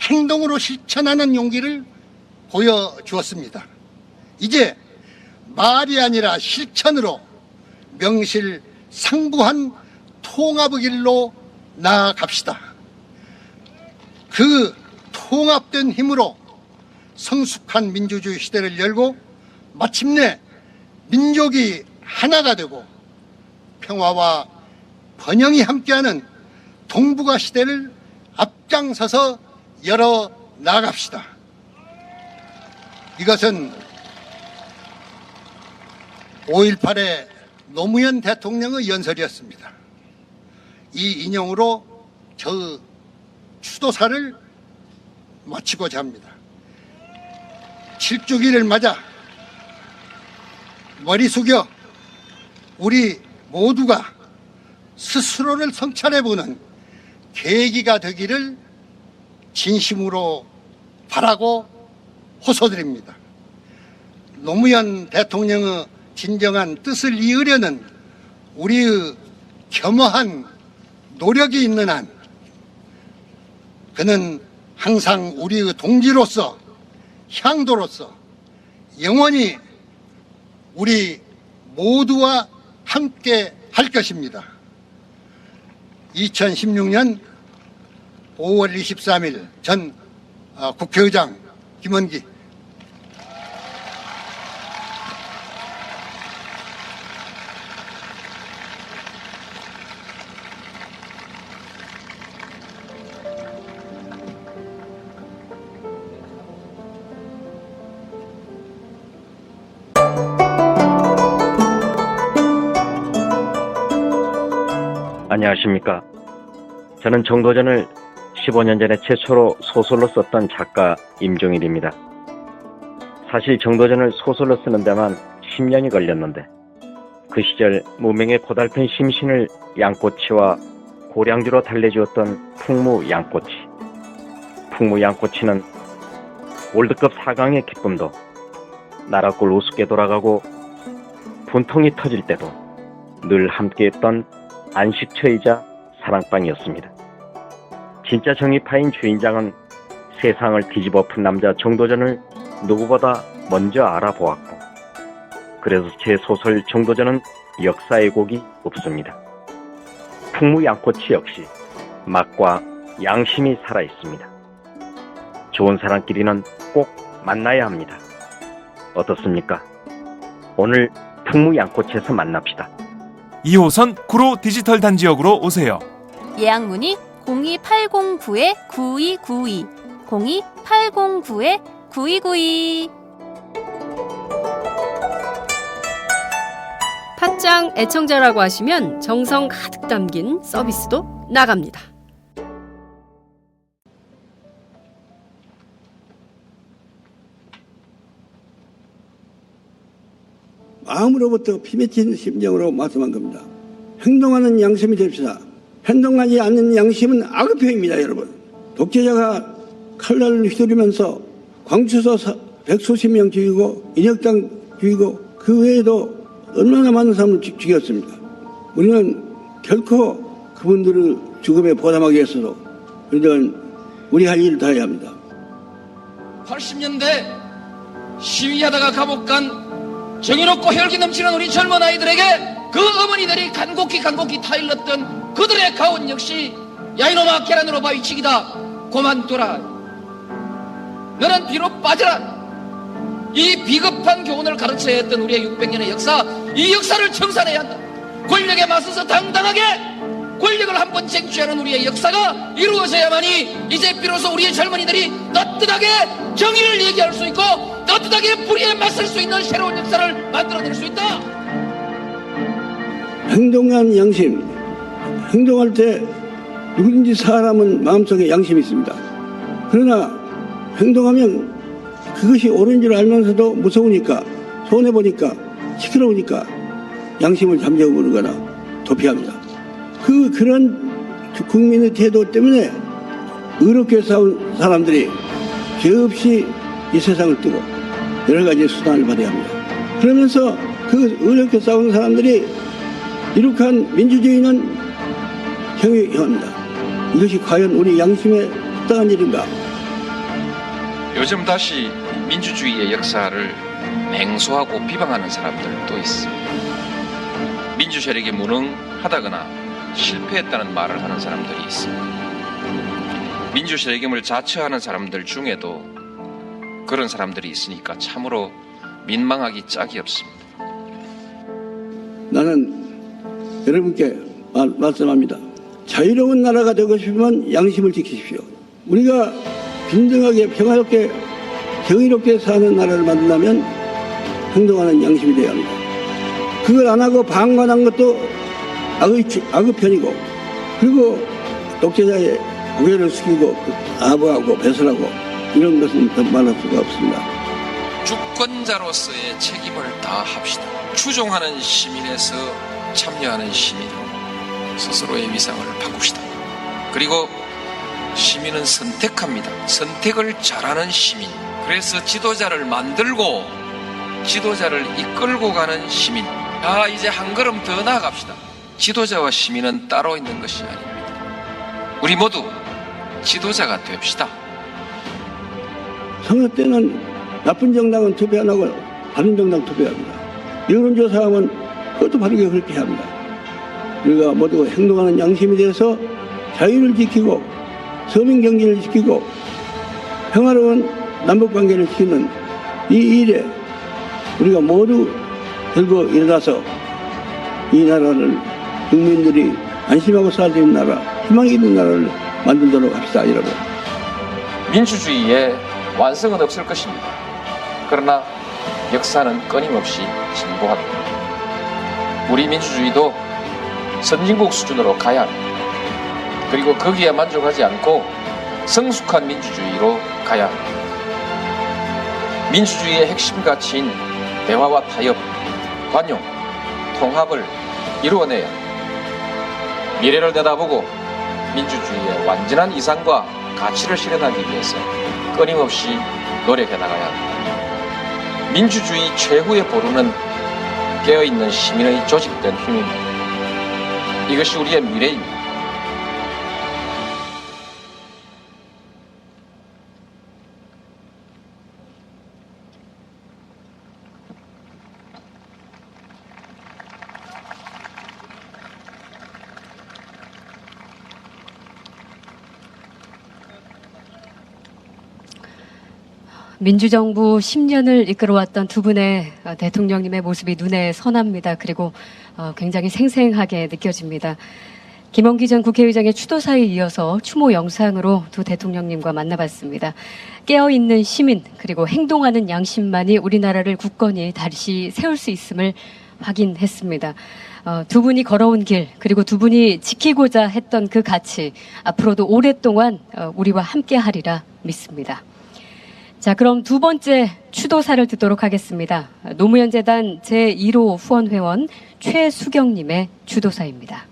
행동으로 실천하는 용기를 보여주었습니다. 이제 말이 아니라 실천으로 명실상부한 통합의 길로 나아갑시다. 그 통합된 힘으로 성숙한 민주주의 시대를 열고 마침내 민족이 하나가 되고 평화와 번영이 함께하는 동북아 시대를 앞장서서 열어 나갑시다. 이것은 5.18의 노무현 대통령의 연설이었습니다. 이 인용으로 저 추도사를 마치고자 합니다. 7주기를 맞아 머리 숙여 우리 모두가 스스로를 성찰해보는 계기가 되기를 진심으로 바라고 호소드립니다. 노무현 대통령의 진정한 뜻을 이으려는 우리의 겸허한 노력이 있는 한 그는 항상 우리의 동지로서 향도로서 영원히 우리 모두와 함께 할 것입니다. 2016년 5월 23일 전 국회의장 김원기. 안녕하십니까. 저는 정도전을 15년 전에 최초로 소설로 썼던 작가 임종일입니다. 사실 정도전을 소설로 쓰는 데만 10년이 걸렸는데 그 시절 무명의 고달픈 심신을 양꼬치와 고량주로 달래주었던 풍무 양꼬치. 풍무 양꼬치는 월드컵 4강의 기쁨도 나라골 우습게 돌아가고 분통이 터질 때도 늘 함께했던 안식처이자 사랑방이었습니다. 진짜 정의파인 주인장은 세상을 뒤집어 푼 남자 정도전을 누구보다 먼저 알아보았고, 그래서 제 소설 정도전은 역사의 곡이 없습니다. 풍무 양꼬치 역시 맛과 양심이 살아있습니다. 좋은 사람끼리는 꼭 만나야 합니다. 어떻습니까? 오늘 풍무 양꼬치에서 만납시다. 2호선 구로 디지털 단지역으로 오세요. 예약 문의 02809-9292 02809-9292. 팟짱 애청자라고 하시면 정성 가득 담긴 서비스도 나갑니다. 마음으로부터 피맺힌 심정으로 말씀한 겁니다. 행동하는 양심이 됩시다. 행동하지 않는 양심은 악의표입니다, 여러분. 독재자가 칼날을 휘두르면서 광주서 백수십 명 죽이고 인혁당 죽이고 그 외에도 얼마나 많은 사람을 죽였습니다. 우리는 결코 그분들의 죽음에 보답하기 위해서도 우리는 우리 할 일을 다 해야 합니다. 80년대 시위하다가 감옥 간 정의롭고 혈기 넘치는 우리 젊은 아이들에게 그 어머니들이 간곡히 타일렀던 그들의 가온 역시 야 이놈아 계란으로 바위치기다. 고만둬라. 너는 뒤로 빠져라. 이 비겁한 교훈을 가르쳐야 했던 우리의 600년의 역사, 이 역사를 청산해야 한다. 권력에 맞서서 당당하게 권력을 한번 쟁취하는 우리의 역사가 이루어져야만이 이제 비로소 우리의 젊은이들이 떳떳하게 정의를 얘기할 수 있고 떳떳하게 불의에 맞설 수 있는 새로운 역사를 만들어낼 수 있다. 행동한 양심. 행동할 때 누구든지 사람은 마음속에 양심이 있습니다. 그러나 행동하면 그것이 옳은 줄 알면서도 무서우니까, 손해보니까, 시끄러우니까 양심을 잠재워버리거나 도피합니다. 그런 국민의 태도 때문에 의롭게 싸운 사람들이 죄 없이 이 세상을 뜨고 여러 가지 수단을 발휘합니다. 그러면서 그 어렵게 싸운 사람들이 이룩한 민주주의는 경외합니다. 이것이 과연 우리 양심에 합당한 일인가? 요즘 다시 민주주의의 역사를 맹소하고 비방하는 사람들도 있습니다. 민주 세력이 무능하다거나 실패했다는 말을 하는 사람들이 있습니다. 민주 세력임을 자처하는 사람들 중에도 그런 사람들이 있으니까 참으로 민망하기 짝이 없습니다. 나는 여러분께 말씀합니다. 자유로운 나라가 되고 싶으면 양심을 지키십시오. 우리가平등하게 평화롭게 정의롭게 사는 나라를 만들려면 행동하는 양심이 되어야 합니다. 그걸 안 하고 방관한 것도 악의 편이고, 그리고 독재자의 고개를 숙이고 아부하고 배설하고 이런 것은 더 말할 수가 없습니다. 주권자로서의 책임을 다합시다. 추종하는 시민에서 참여하는 시민으로 스스로의 위상을 바꿉시다. 그리고 시민은 선택합니다. 선택을 잘하는 시민. 그래서 지도자를 만들고 지도자를 이끌고 가는 시민. 이제 한 걸음 더 나아갑시다. 지도자와 시민은 따로 있는 것이 아닙니다. 우리 모두 지도자가 됩시다. 선거 때는 나쁜 정당은 투표 안 하고 바른 정당 투표합니다. 여론조사하면 그것도 바르게 그렇게 합니다. 우리가 모두 행동하는 양심에 대해서 자유를 지키고 서민 경제를 지키고 평화로운 남북관계를 지키는 이 일에 우리가 모두 들고 일어나서 이 나라를 국민들이 안심하고 살 수 있는 나라, 희망이 있는 나라를 만들도록 합시다, 여러분. 민주주의의 완성은 없을 것입니다. 그러나 역사는 끊임없이 진보합니다. 우리 민주주의도 선진국 수준으로 가야 합니다. 그리고 거기에 만족하지 않고 성숙한 민주주의로 가야 합니다. 민주주의의 핵심 가치인 대화와 타협, 관용, 통합을 이루어내야 합니다. 미래를 내다보고 민주주의의 완전한 이상과 가치를 실현하기 위해서 끊임없이 노력해 나가야 합니다. 민주주의 최후의 보루는 깨어있는 시민의 조직된 힘입니다. 이것이 우리의 미래입니다. 민주정부 10년을 이끌어왔던 두 분의 대통령님의 모습이 눈에 선합니다. 그리고 굉장히 생생하게 느껴집니다. 김원기 전 국회의장의 추도사에 이어서 추모 영상으로 두 대통령님과 만나봤습니다. 깨어있는 시민 그리고 행동하는 양심만이 우리나라를 굳건히 다시 세울 수 있음을 확인했습니다. 두 분이 걸어온 길 그리고 두 분이 지키고자 했던 그 가치 앞으로도 오랫동안 우리와 함께하리라 믿습니다. 자, 그럼 두 번째 추도사를 듣도록 하겠습니다. 노무현 재단 제1호 후원회원 최수경님의 추도사입니다.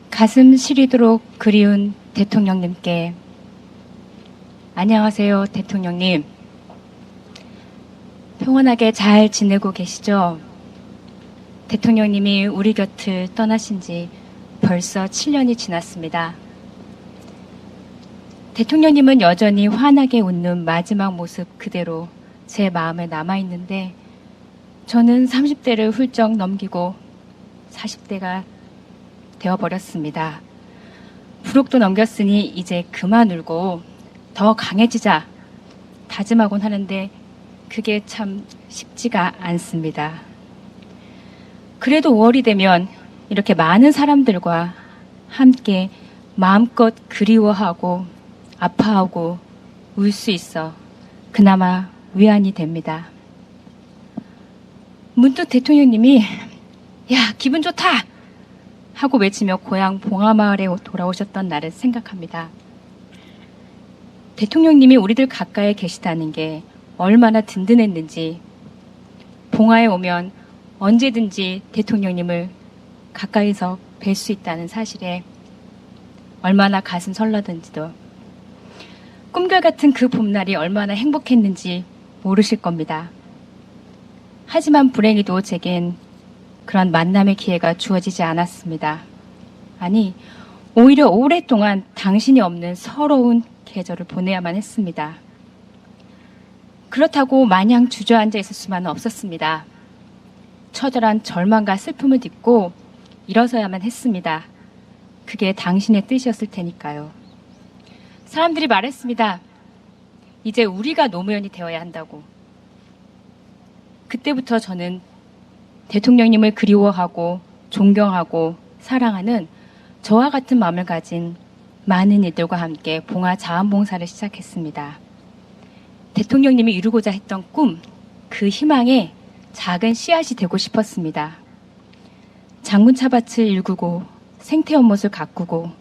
가슴 시리도록 그리운 대통령님께 안녕하세요, 대통령님. 평온하게 잘 지내고 계시죠? 대통령님이 우리 곁을 떠나신 지 벌써 7년이 지났습니다. 대통령님은 여전히 환하게 웃는 마지막 모습 그대로 제 마음에 남아있는데 저는 30대를 훌쩍 넘기고 40대가 되어버렸습니다. 부록도 넘겼으니 이제 그만 울고 더 강해지자 다짐하곤 하는데 그게 참 쉽지가 않습니다. 그래도 5월이 되면 이렇게 많은 사람들과 함께 마음껏 그리워하고 아파하고 울 수 있어 그나마 위안이 됩니다. 문득 대통령님이 야, 기분 좋다! 하고 외치며 고향 봉하마을에 돌아오셨던 날을 생각합니다. 대통령님이 우리들 가까이에 계시다는 게 얼마나 든든했는지, 봉화에 오면 언제든지 대통령님을 가까이서 뵐 수 있다는 사실에 얼마나 가슴 설레던지도, 꿈결 같은 그 봄날이 얼마나 행복했는지 모르실 겁니다. 하지만 불행히도 제겐 그런 만남의 기회가 주어지지 않았습니다. 아니, 오히려 오랫동안 당신이 없는 서러운 계절을 보내야만 했습니다. 그렇다고 마냥 주저앉아 있을 수만은 없었습니다. 처절한 절망과 슬픔을 딛고 일어서야만 했습니다. 그게 당신의 뜻이었을 테니까요. 사람들이 말했습니다. 이제 우리가 노무현이 되어야 한다고. 그때부터 저는 대통령님을 그리워하고 존경하고 사랑하는 저와 같은 마음을 가진 많은 이들과 함께 봉화 자원봉사를 시작했습니다. 대통령님이 이루고자 했던 꿈, 그 희망에 작은 씨앗이 되고 싶었습니다. 장군 차밭을 일구고 생태연못을 가꾸고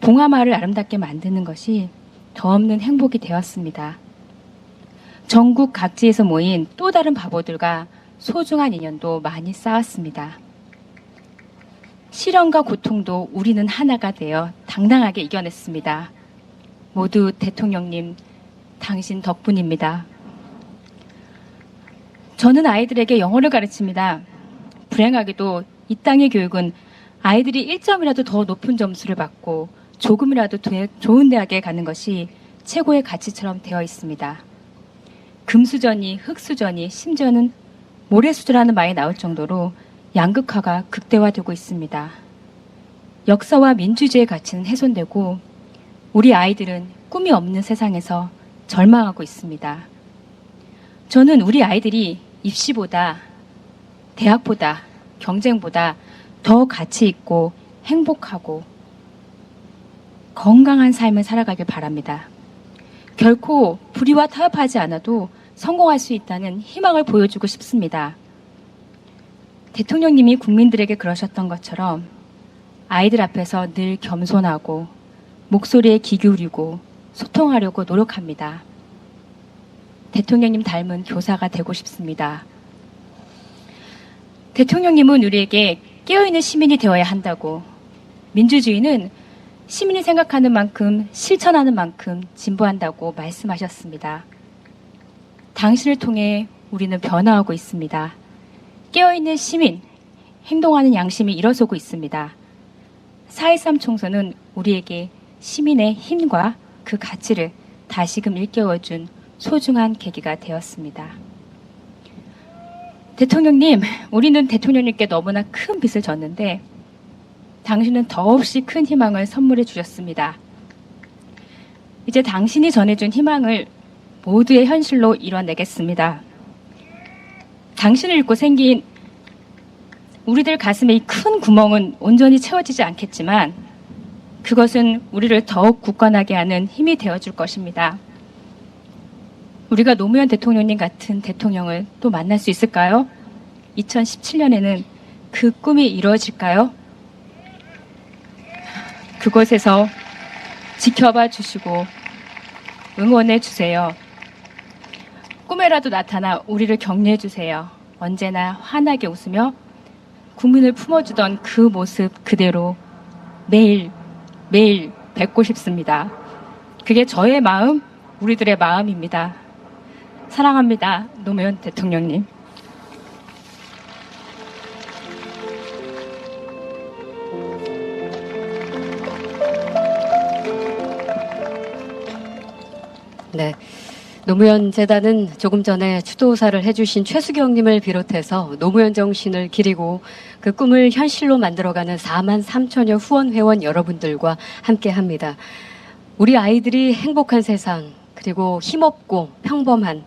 봉화마을을 아름답게 만드는 것이 더없는 행복이 되었습니다. 전국 각지에서 모인 또 다른 바보들과 소중한 인연도 많이 쌓았습니다. 시련과 고통도 우리는 하나가 되어 당당하게 이겨냈습니다. 모두 대통령님, 당신 덕분입니다. 저는 아이들에게 영어를 가르칩니다. 불행하게도 이 땅의 교육은 아이들이 1점이라도 더 높은 점수를 받고 조금이라도 좋은 대학에 가는 것이 최고의 가치처럼 되어 있습니다. 금수저니 흙수저니 심지어는 모래수저라는 말이 나올 정도로 양극화가 극대화되고 있습니다. 역사와 민주주의의 가치는 훼손되고 우리 아이들은 꿈이 없는 세상에서 절망하고 있습니다. 저는 우리 아이들이 입시보다, 대학보다, 경쟁보다 더 가치 있고 행복하고 건강한 삶을 살아가길 바랍니다. 결코 불의와 타협하지 않아도 성공할 수 있다는 희망을 보여주고 싶습니다. 대통령님이 국민들에게 그러셨던 것처럼 아이들 앞에서 늘 겸손하고 목소리에 귀 기울이고 소통하려고 노력합니다. 대통령님 닮은 교사가 되고 싶습니다. 대통령님은 우리에게 깨어있는 시민이 되어야 한다고, 민주주의는 시민이 생각하는 만큼 실천하는 만큼 진보한다고 말씀하셨습니다. 당신을 통해 우리는 변화하고 있습니다. 깨어있는 시민, 행동하는 양심이 일어서고 있습니다. 4.13 총선은 우리에게 시민의 힘과 그 가치를 다시금 일깨워준 소중한 계기가 되었습니다. 대통령님, 우리는 대통령님께 너무나 큰 빚을 졌는데 당신은 더없이 큰 희망을 선물해 주셨습니다. 이제 당신이 전해준 희망을 모두의 현실로 이뤄내겠습니다. 당신을 잊고 생긴 우리들 가슴의 이 큰 구멍은 온전히 채워지지 않겠지만 그것은 우리를 더욱 굳건하게 하는 힘이 되어줄 것입니다. 우리가 노무현 대통령님 같은 대통령을 또 만날 수 있을까요? 2017년에는 그 꿈이 이루어질까요? 그곳에서 지켜봐 주시고 응원해 주세요. 꿈에라도 나타나 우리를 격려해 주세요. 언제나 환하게 웃으며 국민을 품어주던 그 모습 그대로 매일 뵙고 싶습니다. 그게 저의 마음, 우리들의 마음입니다. 사랑합니다. 노무현 대통령님. 네. 노무현 재단은 조금 전에 추도사를 해주신 최수경님을 비롯해서 노무현 정신을 기리고 그 꿈을 현실로 만들어가는 4만 3천여 후원 회원 여러분들과 함께합니다. 우리 아이들이 행복한 세상, 그리고 힘없고 평범한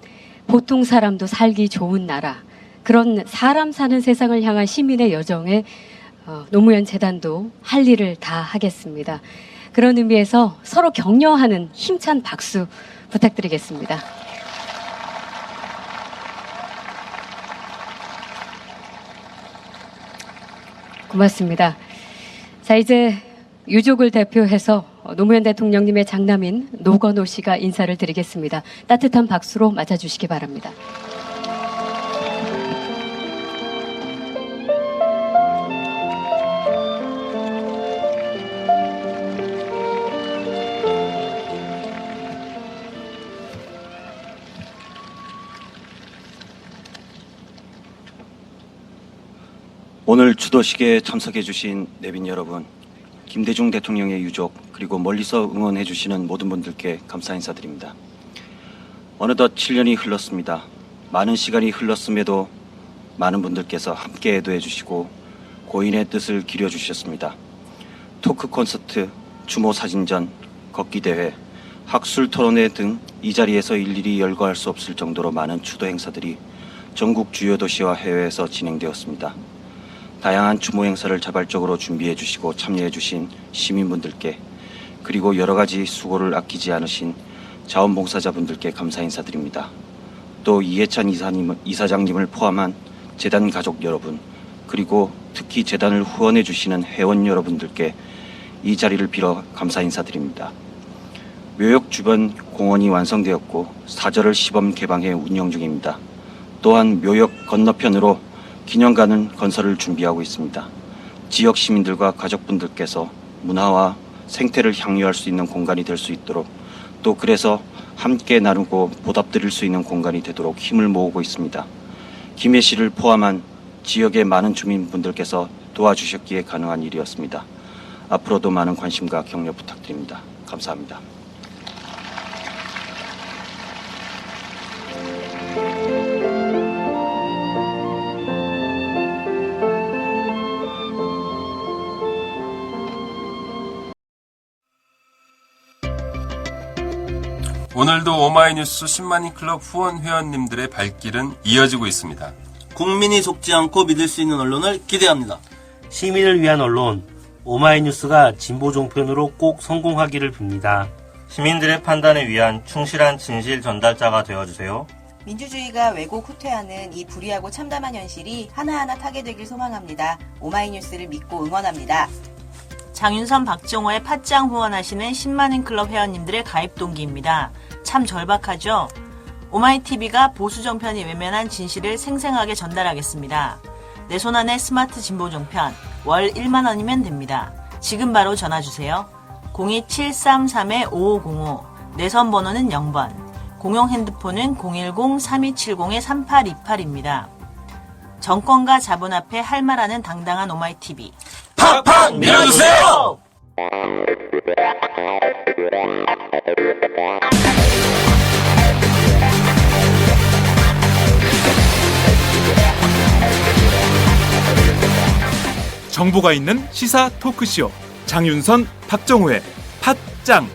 보통 사람도 살기 좋은 나라, 그런 사람 사는 세상을 향한 시민의 여정에 노무현 재단도 할 일을 다 하겠습니다. 그런 의미에서 서로 격려하는 힘찬 박수 부탁드리겠습니다. 고맙습니다. 자, 이제 유족을 대표해서 노무현 대통령님의 장남인 노건호 씨가 인사를 드리겠습니다. 따뜻한 박수로 맞아주시기 바랍니다. 오늘 추도식에 참석해 주신 내빈 여러분, 김대중 대통령의 유족, 그리고 멀리서 응원해 주시는 모든 분들께 감사 인사드립니다. 어느덧 7년이 흘렀습니다. 많은 시간이 흘렀음에도 많은 분들께서 함께 애도해 주시고 고인의 뜻을 기려 주셨습니다. 토크 콘서트, 추모 사진전, 걷기 대회, 학술 토론회 등 이 자리에서 일일이 열거할 수 없을 정도로 많은 추도 행사들이 전국 주요 도시와 해외에서 진행되었습니다. 다양한 추모 행사를 자발적으로 준비해 주시고 참여해 주신 시민분들께, 그리고 여러 가지 수고를 아끼지 않으신 자원봉사자분들께 감사 인사드립니다. 또 이해찬 이사장님을 포함한 재단 가족 여러분, 그리고 특히 재단을 후원해 주시는 회원 여러분들께 이 자리를 빌어 감사 인사드립니다. 묘역 주변 공원이 완성되었고 사절을 시범 개방해 운영 중입니다. 또한 묘역 건너편으로 기념관은 건설을 준비하고 있습니다. 지역 시민들과 가족분들께서 문화와 생태를 향유할 수 있는 공간이 될 수 있도록, 또 그래서 함께 나누고 보답드릴 수 있는 공간이 되도록 힘을 모으고 있습니다. 김해 씨를 포함한 지역의 많은 주민분들께서 도와주셨기에 가능한 일이었습니다. 앞으로도 많은 관심과 격려 부탁드립니다. 감사합니다. 오늘도 오마이뉴스 10만인 클럽 후원 회원님들의 발길은 이어지고 있습니다. 국민이 속지 않고 믿을 수 있는 언론을 기대합니다. 시민을 위한 언론, 오마이뉴스가 진보 종편으로 꼭 성공하기를 빕니다. 시민들의 판단에 위한 충실한 진실 전달자가 되어주세요. 민주주의가 왜곡 후퇴하는 이 불의하고 참담한 현실이 하나하나 타개되길 소망합니다. 오마이뉴스를 믿고 응원합니다. 장윤선, 박정호의 팟짱 후원하시는 10만인 클럽 회원님들의 가입 동기입니다. 참 절박하죠? 오마이TV가 보수 정편이 외면한 진실을 생생하게 전달하겠습니다. 내 손안의 스마트 진보 종편, 월 1만 원이면 됩니다. 지금 바로 전화주세요. 02733-5505, 내선 번호는 0번, 공용 핸드폰은 010-3270-3828입니다. 정권과 자본 앞에 할 말하는 당당한 오마이TV. 팍팍 밀어주세요! 정보가 있는 시사 토크쇼 장윤선, 박정호의 팟짱.